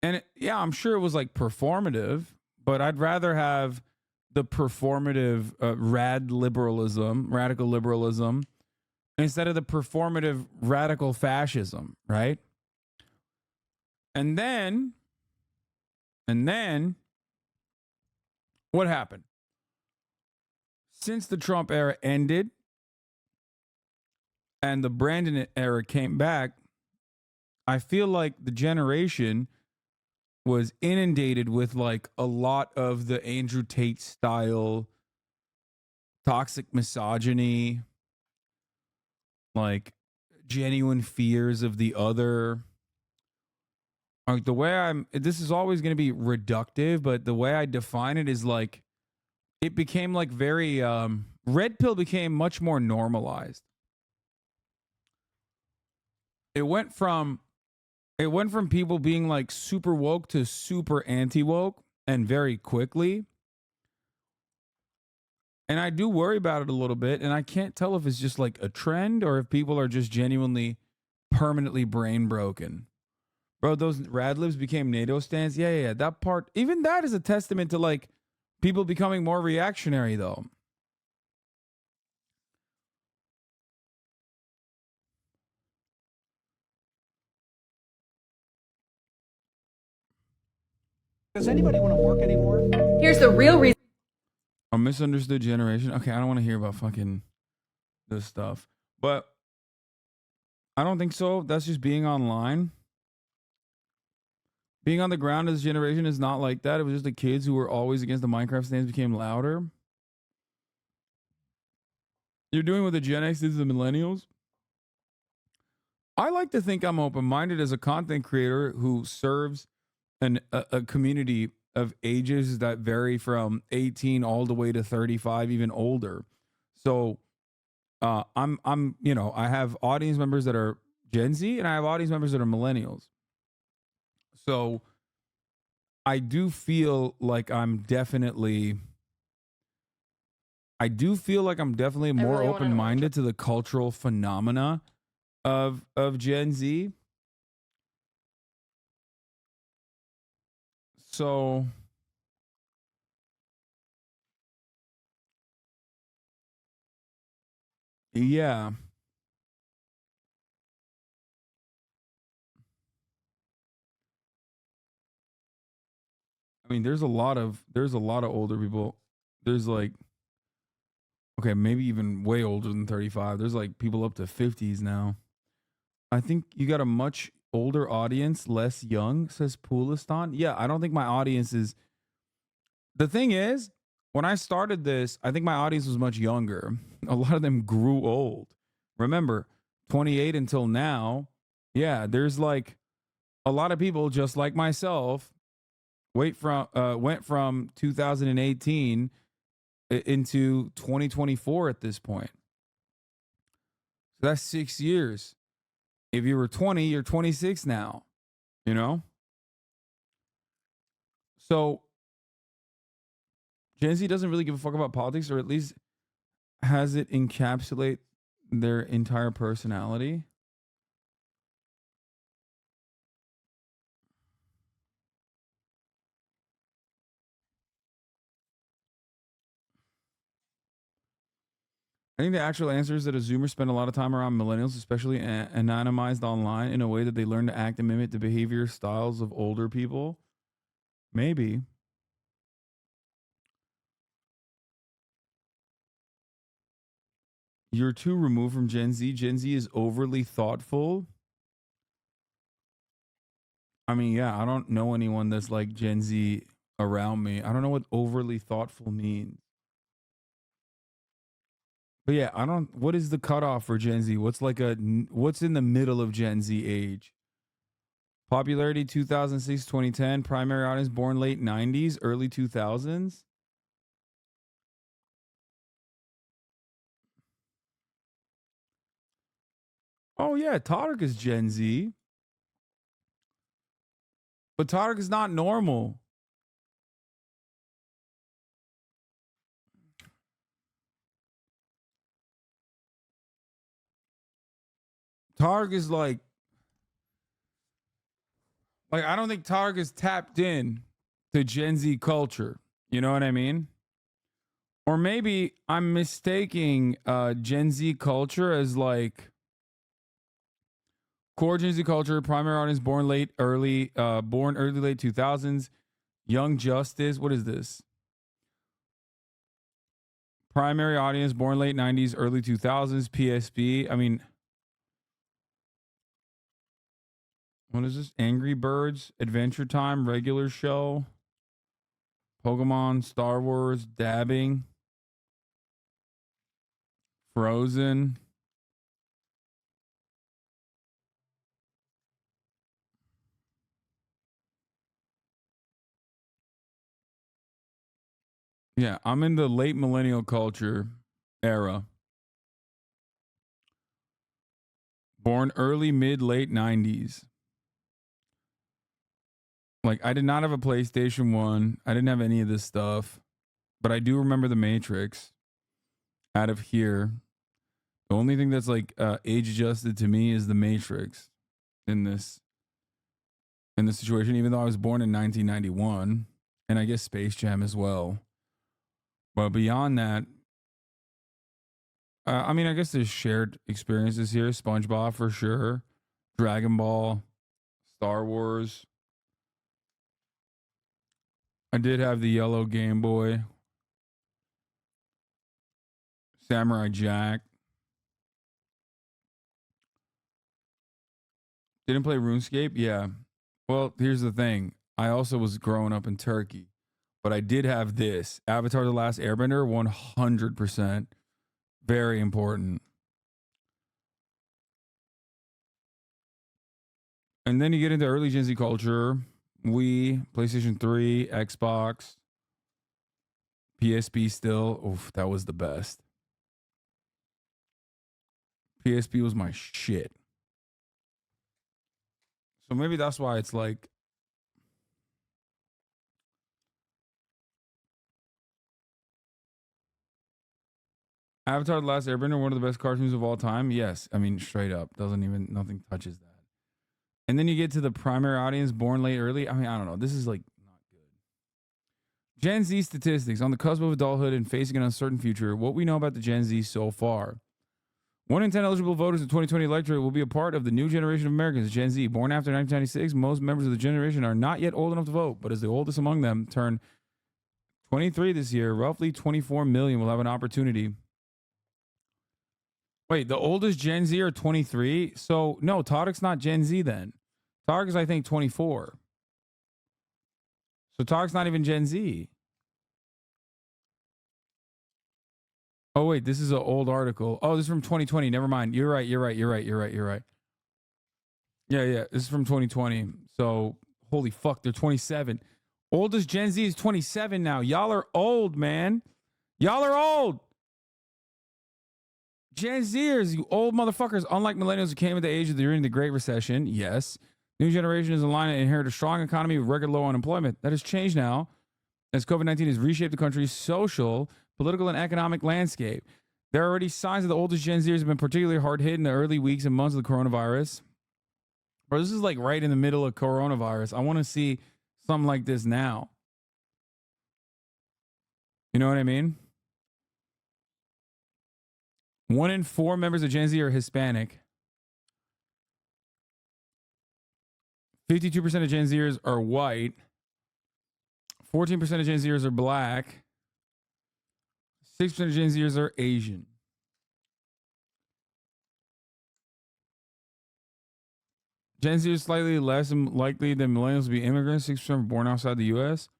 And yeah, I'm sure it was like performative, but I'd rather have the performative radical liberalism, instead of the performative radical fascism, right? And then what happened? Since the Trump era ended and the Brandon era came back, I feel like the generation was inundated with like a lot of the Andrew Tate style toxic misogyny, like genuine fears of the other. Like the way this is always going to be reductive, but the way I define it is like it became like very red pill became much more normalized. It went from people being like super woke to super anti woke, and very quickly. And I do worry about it a little bit, and I can't tell if it's just like a trend or if people are just genuinely permanently brain broken. Bro, those rad libs became NATO stands. Yeah. That part, even that is a testament to like people becoming more reactionary though.
Does anybody want to work anymore?
Here's the real reason.
A misunderstood generation. Okay, I don't want to hear about fucking this stuff. But I don't think so. That's just being online. Being on the ground as a generation is not like that. It was just the kids who were always against the Minecraft stands became louder. You're doing what the Gen X did to the millennials. I like to think I'm open-minded as a content creator who serves a community of ages that vary from 18 all the way to 35, even older. So I'm I have audience members that are Gen Z and I have audience members that are millennials. So I do feel like I'm definitely more open-minded to the cultural phenomena of Gen Z. So yeah. I mean, there's a lot of older people. There's like, okay, maybe even way older than 35. There's like people up to 50s now. I think you got a much older audience, less young, says Poolistan. Yeah, I don't think my audience is. The thing is, when I started this, I think my audience was much younger. A lot of them grew old. Remember, 28 until now. Yeah, there's like a lot of people just like myself went from 2018 into 2024 at this point. So that's 6 years. If you were 20, you're 26 now, you know? So Gen Z doesn't really give a fuck about politics, or at least has it encapsulate their entire personality. I think the actual answer is that a Zoomer spend a lot of time around millennials, especially anonymized online, in a way that they learn to act and mimic the behavior styles of older people. Maybe. You're too removed from Gen Z. Gen Z is overly thoughtful. I mean, yeah, I don't know anyone that's like Gen Z around me. I don't know what overly thoughtful means. But yeah, I don't. What is the cutoff for Gen Z? What's in the middle of Gen Z age? Popularity 2006 2010. Primary audience born late 90s, early 2000s. Oh yeah, Todrick is Gen Z. But Todrick is not normal. Todrick is like I don't think Todrick is tapped in to Gen Z culture. You know what I mean? Or maybe I'm mistaking Gen Z culture as like core Gen Z culture, primary audience born late 2000s, Young Justice. What is this? Primary audience born late 90s, early 2000s, PSB. I mean, what is this? Angry Birds, Adventure Time, regular show, Pokemon, Star Wars, dabbing, Frozen. Yeah, I'm in the late millennial culture era. Born early, mid, late 90s. Like, I did not have a PlayStation 1. I didn't have any of this stuff. But I do remember The Matrix out of here. The only thing that's like age adjusted to me is The Matrix in this situation, even though I was born in 1991. And I guess Space Jam as well. But beyond that, I mean, I guess there's shared experiences here. SpongeBob for sure. Dragon Ball. Star Wars. I did have the yellow Game Boy. Samurai Jack. Didn't play RuneScape? Yeah. Well, here's the thing. I also was growing up in Turkey. But I did have this. Avatar The Last Airbender, 100%. Very important. And then you get into early Gen Z culture. Wii, PlayStation 3, Xbox, PSP still. Oof, that was the best. PSP was my shit. So maybe that's why it's like Avatar: The Last Airbender, one of the best cartoons of all time. Yes, I mean straight up, nothing touches that. And then you get to the primary audience, born late, early. I mean, I don't know. This is like not good. Gen Z statistics on the cusp of adulthood and facing an uncertain future. What we know about the Gen Z so far. 1 in 10 eligible voters in the 2020 electorate will be a part of the new generation of Americans, Gen Z. Born after 1996, most members of the generation are not yet old enough to vote, but as the oldest among them turn 23 this year, roughly 24 million will have an opportunity. Wait, the oldest Gen Z are 23? So, no, Todrick's not Gen Z then. Todrick is, I think, 24. So Todrick's not even Gen Z. Oh, wait, this is an old article. Oh, this is from 2020. Never mind. You're right. Yeah. This is from 2020. So, holy fuck, they're 27. Oldest Gen Z is 27 now. Y'all are old, man. Y'all are old. Gen Zers, you old motherfuckers, unlike millennials who came at the age of during the Great Recession, yes, new generation is in line to inherit a strong economy with record low unemployment. That has changed now as COVID-19 has reshaped the country's social, political, and economic landscape. There are already signs that the oldest Gen Zers have been particularly hard hit in the early weeks and months of the coronavirus. Bro, this is like right in the middle of coronavirus. I want to see something like this now. You know what I mean? 1 in 4 members of Gen Z are Hispanic. 52% of Gen Zers are white. 14% of Gen Zers are black. 6% of Gen Zers are Asian. Gen Z is slightly less likely than millennials to be immigrants. 6% are born outside the U.S.,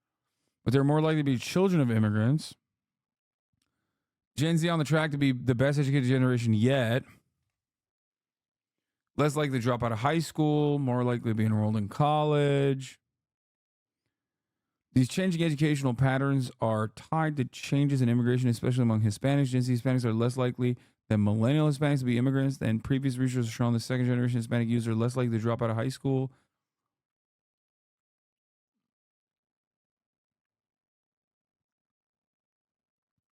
but they're more likely to be children of immigrants. Gen Z on the track to be the best educated generation yet. Less likely to drop out of high school, more likely to be enrolled in college. These changing educational patterns are tied to changes in immigration, especially among Hispanics. Gen Z Hispanics are less likely than millennial Hispanics to be immigrants, and previous research has shown the second generation Hispanic youth are less likely to drop out of high school.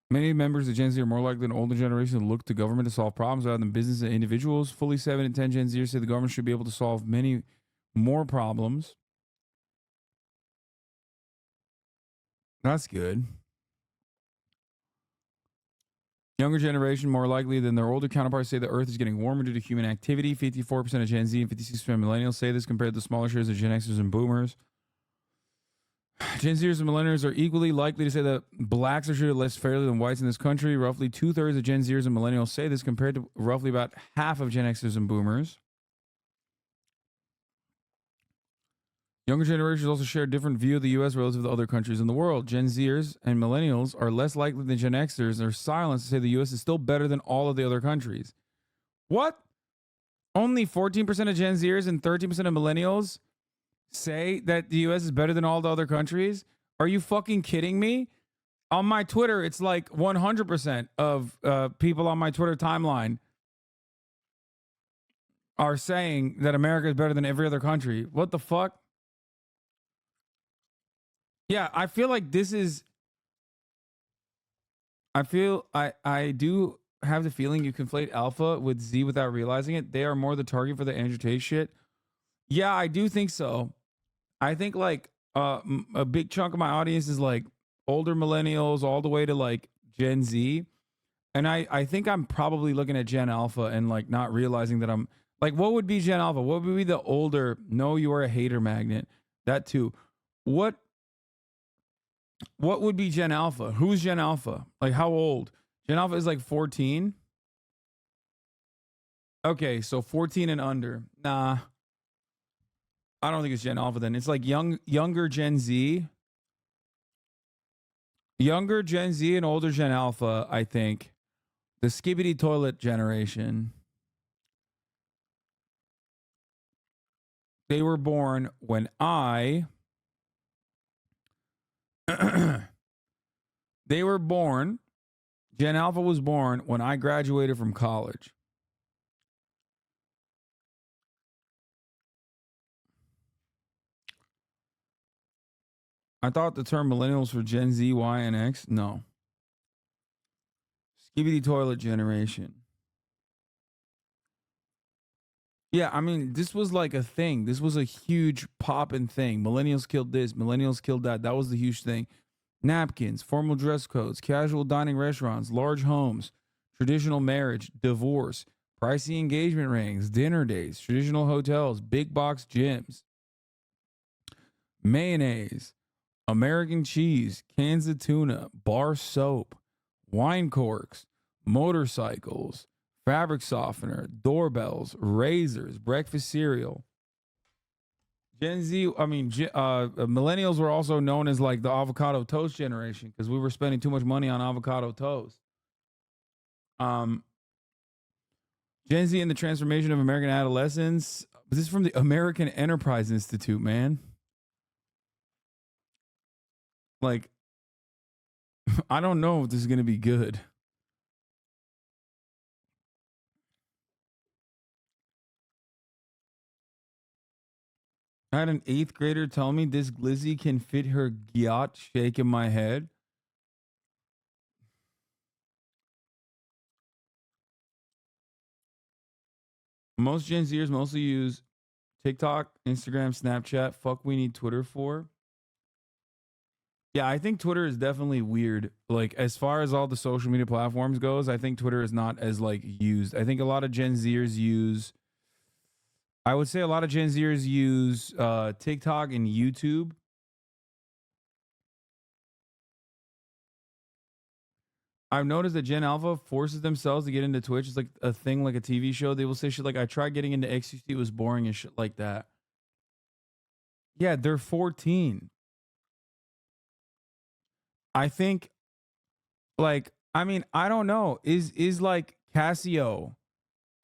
Many members of Gen Z are more likely than older generations to look to government to solve problems rather than business and individuals. Fully 7 in 10 Gen Zers say the government should be able to solve many more problems. That's good. Younger generation more likely than their older counterparts say the Earth is getting warmer due to human activity. 54% of Gen Z and 56% of millennials say this compared to the smaller shares of Gen Xers and Boomers. Gen Zers and millennials are equally likely to say that blacks are treated less fairly than whites in this country. Roughly 2/3 of Gen Zers and millennials say this compared to roughly about half of Gen Xers and Boomers. Younger generations also share a different view of the U.S. relative to other countries in the world. Gen Zers and millennials are less likely than Gen Xers and are silenced to say the U.S. is still better than all of the other countries. What? Only 14% of Gen Zers and 13% of millennials say that the U.S. is better than all the other countries? Are you fucking kidding me? On my Twitter, it's like 100% of people on my Twitter timeline are saying that America is better than every other country. What the fuck? Yeah, I feel like this is... I do have the feeling you conflate Alpha with Z without realizing it. They are more the target for the Andrew Tate shit. Yeah, I do think so. I think like a big chunk of my audience is like older millennials all the way to like Gen Z. And I think I'm probably looking at Gen Alpha and like not realizing that I'm like, what would be Gen Alpha? What would be the older? No, you are a hater magnet. That too. What would be Gen Alpha? Who's Gen Alpha? Like how old? Gen Alpha is like 14. Okay, so 14 and under. Nah. I don't think it's Gen Alpha then. It's like younger Gen Z. Younger Gen Z and older Gen Alpha, I think. The skibbity toilet generation. They were born when they were born. Gen Alpha was born when I graduated from college. I thought the term millennials for Gen Z, Y, and X. No. Skibbity toilet generation. Yeah, I mean, this was like a thing. This was a huge poppin' thing. Millennials killed this. Millennials killed that. That was the huge thing. Napkins, formal dress codes, casual dining restaurants, large homes, traditional marriage, divorce, pricey engagement rings, dinner dates, traditional hotels, big box gyms, mayonnaise, American cheese, cans of tuna, bar soap, wine corks, motorcycles, fabric softener, doorbells, razors, breakfast cereal. Gen Z, millennials were also known as like the avocado toast generation because we were spending too much money on avocado toast. Gen Z and the transformation of American adolescence. This is from the American Enterprise Institute, man. Like, I don't know if this is going to be good. I had an 8th grader tell me this glizzy can fit her gyat shaking my head. Most Gen Zers mostly use TikTok, Instagram, Snapchat. Fuck, we need Twitter for. Yeah, I think Twitter is definitely weird. Like, as far as all the social media platforms goes, I think Twitter is not as like used. I think a lot of Gen Zers use. I would say a lot of Gen Zers use TikTok and YouTube. I've noticed that Gen Alpha forces themselves to get into Twitch. It's like a thing, like a TV show. They will say shit like, I tried getting into XQC, it was boring and shit like that. Yeah, they're 14. I think, like, I mean, I don't know. Is like Casio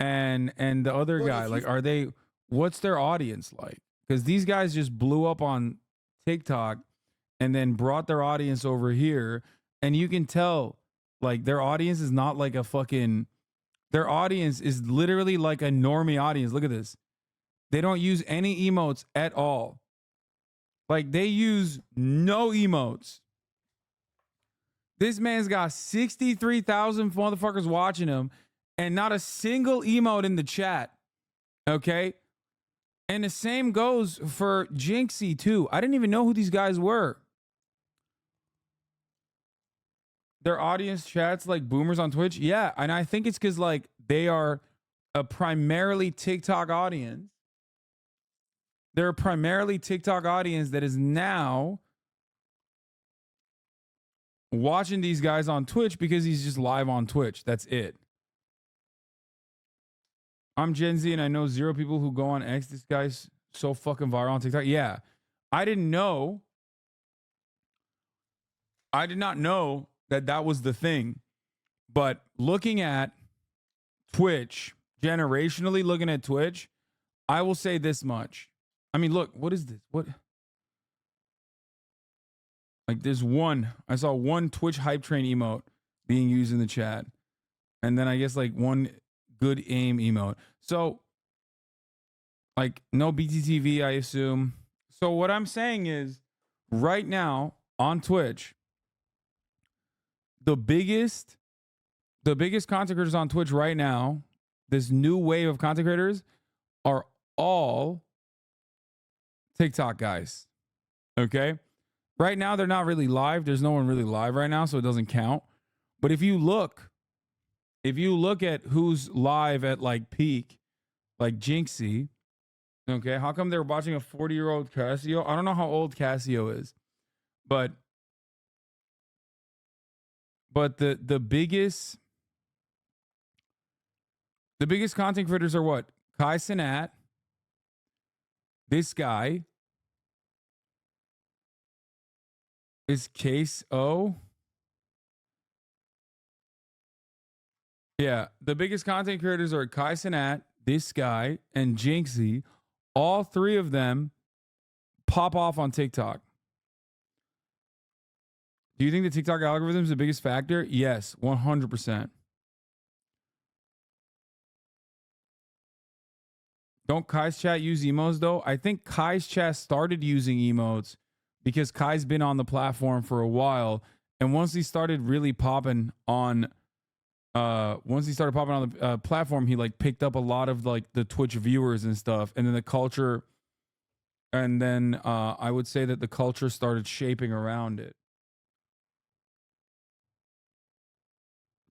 and the other guy, like, are they, what's their audience like? Because these guys just blew up on TikTok and then brought their audience over here. And you can tell, like, their audience is not like a fucking, their audience is literally like a normie audience. Look at this. They don't use any emotes at all. Like, they use no emotes. This man's got 63,000 motherfuckers watching him and not a single emote in the chat. Okay? And the same goes for Jinxie, too. I didn't even know who these guys were. Their audience chats like boomers on Twitch. Yeah, and I think it's because, like, they are a primarily TikTok audience. They're a primarily TikTok audience that is now watching these guys on Twitch because he's just live on Twitch. That's it. I'm Gen Z and I know 0 people who go on X. This guy's so fucking viral on TikTok. Yeah. I didn't know. I did not know that that was the thing. But looking at Twitch, generationally looking at Twitch, I will say this much. I mean, look, what is this? What? Like, there's one. I saw one Twitch hype train emote being used in the chat. And then I guess like one good aim emote. So, like, no BTTV, I assume. So what I'm saying is, right now on Twitch, the biggest content creators on Twitch right now, this new wave of content creators, are all TikTok guys. Okay? Right now, they're not really live. There's no one really live right now, so it doesn't count. But if you look at who's live at like peak, like Jinxie, okay, how come they're watching a 40-year-old Casio? I don't know how old Casio is, but the biggest content creators are what? Kai Cenat, this guy, is Case O. Yeah, the biggest content creators are Kai Cenat, this guy, and Jinxie. All 3 of them pop off on TikTok. Do you think the TikTok algorithm is the biggest factor? Yes, 100%. Don't Kai's chat use emotes, though? I think Kai's chat started using emotes because Kai's been on the platform for a while. And once he started really popping on the platform, he like picked up a lot of like the Twitch viewers and stuff. And then the culture, and then I would say that the culture started shaping around it.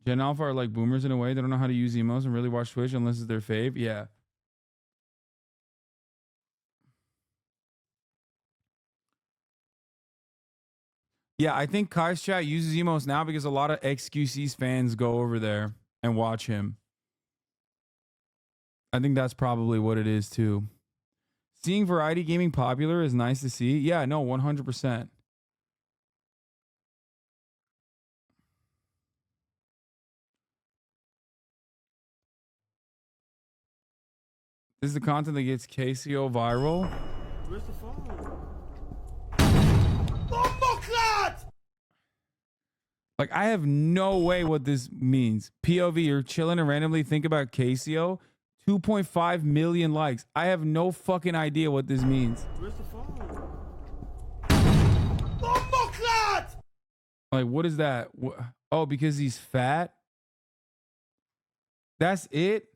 Gen Alpha are like boomers in a way. They don't know how to use emotes and really watch Twitch unless it's their fave. Yeah. Yeah, I think Kai's chat uses emotes now because a lot of XQC's fans go over there and watch him. I think that's probably what it is too. Seeing variety gaming popular is nice to see. Yeah, no, 100%. This is the content that gets KCO viral.
Where's the phone?
Like, I have no way what this means. POV, you're chilling and randomly think about KCO. 2.5 million likes. I have no fucking idea what this means.
Where's the phone?
Like, what is that? Oh, because he's fat? That's it?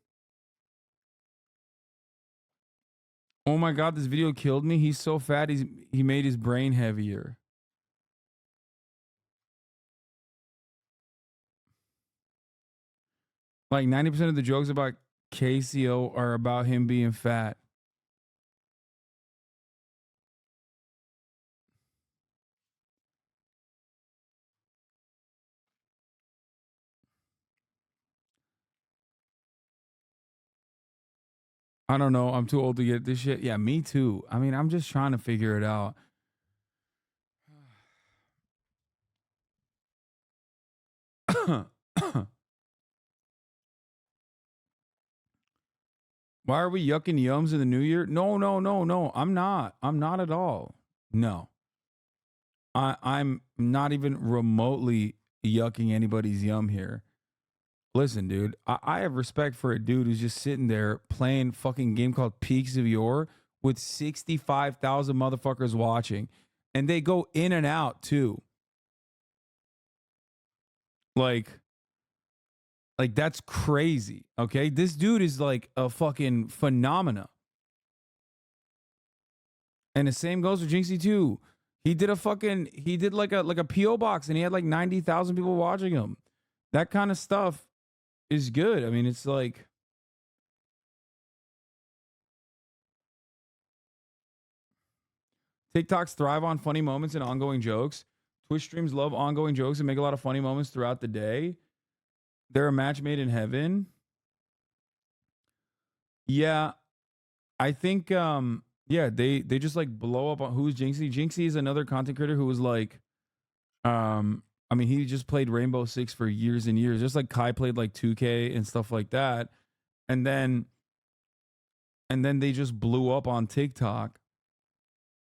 Oh my God, this video killed me. He's so fat, he made his brain heavier. Like 90% of the jokes about KCO are about him being fat. I don't know. I'm too old to get this shit. Yeah, me too. I mean, I'm just trying to figure it out. Why are we yucking yums in the new year? No. I'm not. I'm not at all. No. I'm not even remotely yucking anybody's yum here. Listen, dude, I have respect for a dude who's just sitting there playing fucking game called Peaks of Yore with 65,000 motherfuckers watching. And they go in and out too. Like that's crazy. Okay. This dude is like a fucking phenomena. And the same goes for Jinxie too. He did like a PO box and he had like 90,000 people watching him. That kind of stuff is good. I mean, it's like TikToks thrive on funny moments and ongoing jokes. Twitch streams love ongoing jokes and make a lot of funny moments throughout the day. They're a match made in heaven. Yeah, I think yeah, they just like blow up on who's Jinxie. Jinxie is another content creator who was like I mean, he just played Rainbow Six for years and years, just like Kai played like 2K and stuff like that. And then they just blew up on TikTok.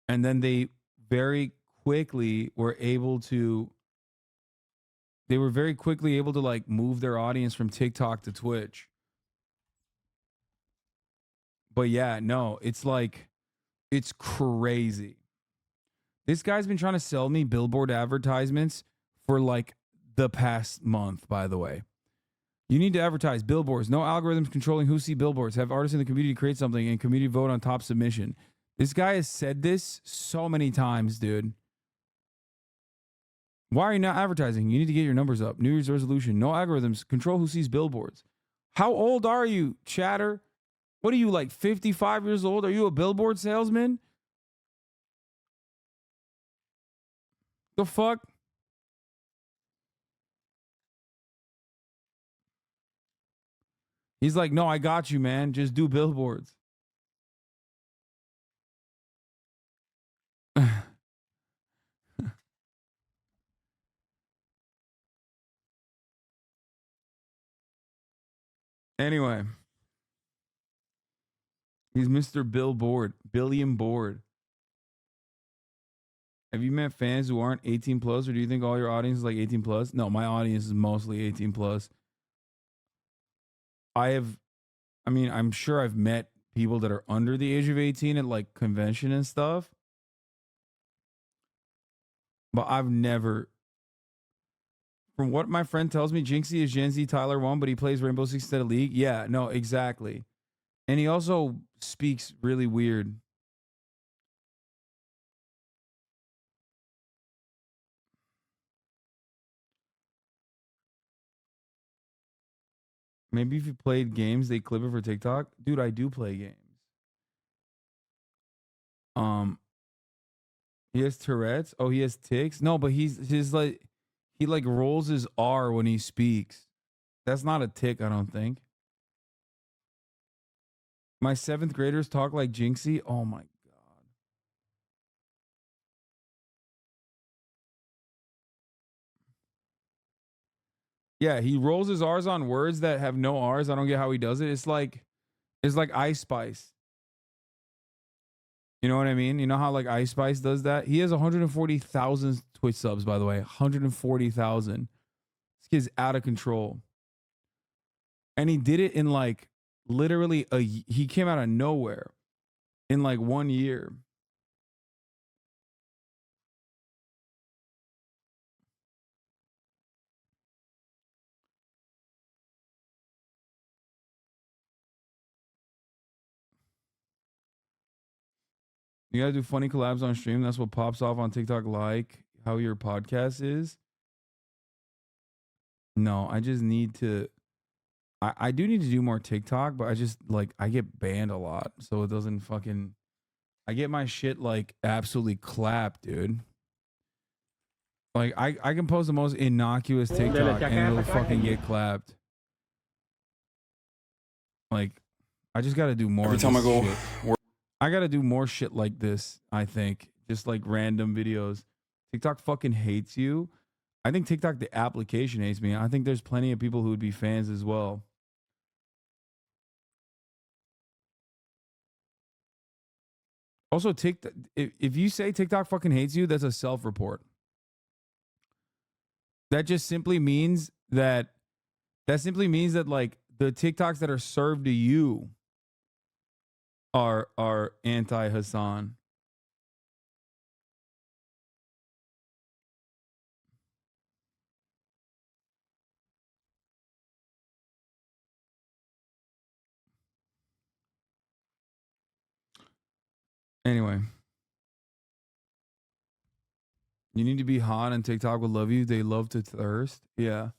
And then they very quickly were able to like move their audience from TikTok to Twitch. But yeah, no, it's like, it's crazy. This guy's been trying to sell me billboard advertisements for like the past month, by the way. You need to advertise billboards. No algorithms controlling who see billboards. Have artists in the community create something and community vote on top submission. This guy has said this so many times, dude. Why are you not advertising? You need to get your numbers up. New Year's resolution. No algorithms. Control who sees billboards. How old are you, chatter? What are you, like 55 years old? Are you a billboard salesman? The fuck? He's like, no, I got you, man. Just do billboards. Anyway. He's Mr. Billboard. Billion Board. Have you met fans who aren't 18 plus, or do you think all your audience is like 18 plus? No, my audience is mostly 18 plus. I'm sure I've met people that are under the age of 18 at like convention and stuff. But I've never, from what my friend tells me, Jinxie is Gen Z Tyler 1, but he plays Rainbow Six instead of League. Yeah, no, exactly. And he also speaks really weird. Maybe if you played games, they clip it for TikTok. Dude, I do play games. He has Tourette's. Oh, he has tics. No, but he like rolls his R when he speaks. That's not a tic, I don't think. My 7th graders talk like Jinxie. Oh my God. Yeah, he rolls his R's on words that have no R's. I don't get how he does it. It's like Ice Spice. You know what I mean? You know how like Ice Spice does that? He has 140,000 Twitch subs, by the way. 140,000. This kid's out of control. And he did it in like literally he came out of nowhere in like 1 year. You gotta do funny collabs on stream. That's what pops off on TikTok, like how your podcast is. No, I just need to. I do need to do more TikTok, but I just like I get banned a lot, so it doesn't fucking. I get my shit like absolutely clapped, dude. Like I can post the most innocuous TikTok and it'll fucking get clapped. Like I just got to do more.
Every time I go,
I got to do more shit like this. I think just like random videos. TikTok fucking hates you. I think TikTok the application hates me. I think there's plenty of people who would be fans as well. Also, TikTok. If you say TikTok fucking hates you, that's a self-report. That just simply means that like the TikToks that are served to you are anti-Hasan. Anyway, you need to be hot and TikTok will love you. They love to thirst. Yeah.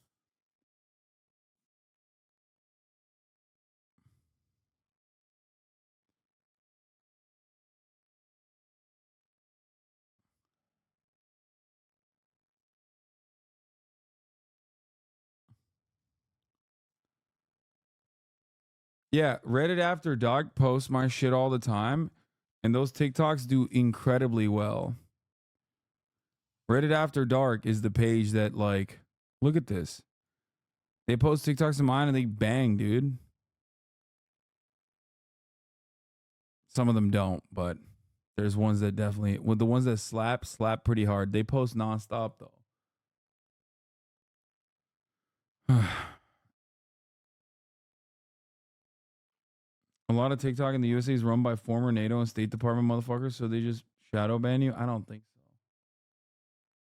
Yeah, Reddit After Dark posts my shit all the time, and those TikToks do incredibly well. Reddit After Dark is the page that, like, look at this. They post TikToks of mine and they bang, dude. Some of them don't, but there's ones that definitely, well, the ones that slap pretty hard. They post nonstop, though. A lot of TikTok in the USA is run by former NATO and State Department motherfuckers, so they just shadow ban you? I don't think so.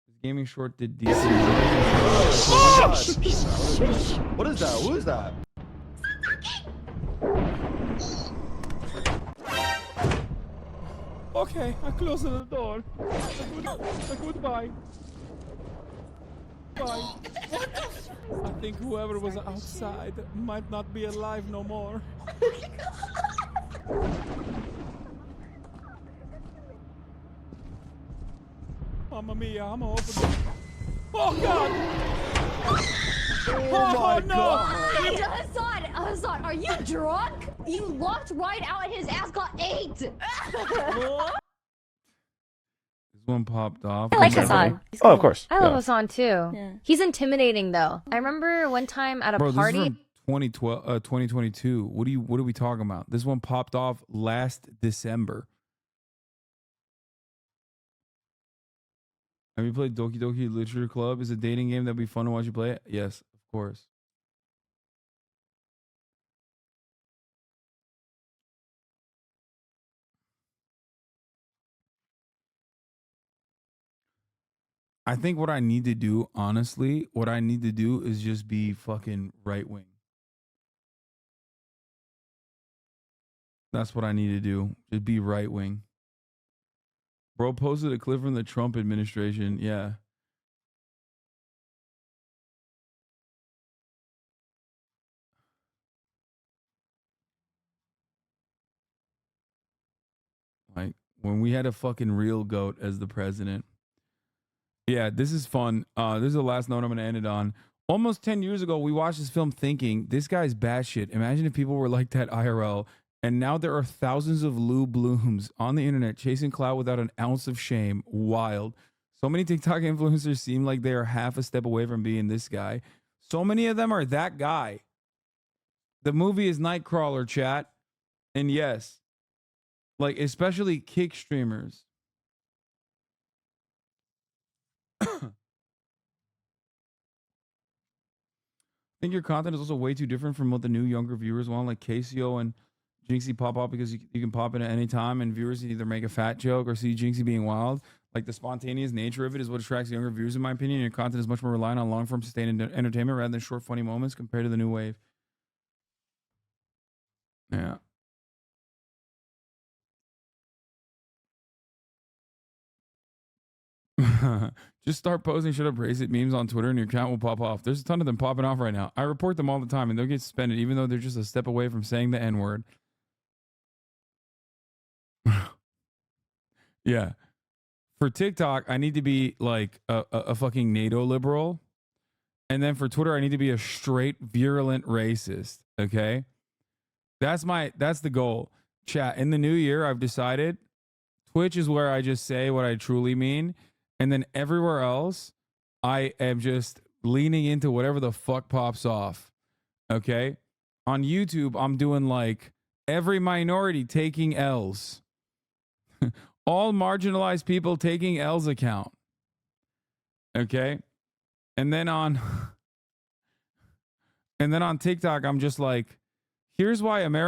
This gaming short did decent.
What is that? Who is that?
Okay, I closed the door. Goodbye. Bye. I think whoever was outside might not be alive no more. Mamma mia, I'm gonna open it. Oh god!
Oh my god!
Hasan, are you drunk? You walked right out and his ass got ate!
This one popped off.
I like Hasan.
Oh, of course.
I love Hasan too. Yeah. He's intimidating though. I remember one time at a party.
This is from 2022. What are we talking about? This one popped off last December. Have you played Doki Doki Literature Club? Is a dating game that'd be fun to watch you play it? Yes, of course. I think what I need to do, honestly, is just be fucking right wing. That's what I need to do. Just be right wing. Bro posted a clip from the Trump administration. Yeah. Like when we had a fucking real goat as the president. Yeah, this is fun. This is the last note I'm going to end it on. Almost 10 years ago, we watched this film thinking, this guy's batshit. Imagine if people were like that IRL. And now there are thousands of Lou Blooms on the internet chasing clout without an ounce of shame. Wild. So many TikTok influencers seem like they are half a step away from being this guy. So many of them are that guy. The movie is Nightcrawler, chat. And yes, like especially kick streamers. think your content is also way too different from what the new younger viewers want. Like Casio and Jinxie pop up because you can pop in at any time, and viewers either make a fat joke or see Jinxie being wild. Like the spontaneous nature of it is what attracts younger viewers, in my opinion. Your content is much more reliant on long-form sustained entertainment rather than short, funny moments compared to the new wave. Yeah. Just start posting shut up racist memes on Twitter and your account will pop off. There's a ton of them popping off right now. I report them all the time and they'll get suspended even though they're just a step away from saying the N-word. Yeah. For TikTok, I need to be like a fucking NATO liberal. And then for Twitter, I need to be a straight virulent racist. Okay. That's the goal. Chat. In the new year, I've decided Twitch is where I just say what I truly mean. And then everywhere else, I am just leaning into whatever the fuck pops off. Okay. On YouTube, I'm doing like every minority taking L's. All marginalized people taking L's account. Okay. And then on TikTok, I'm just like, here's why America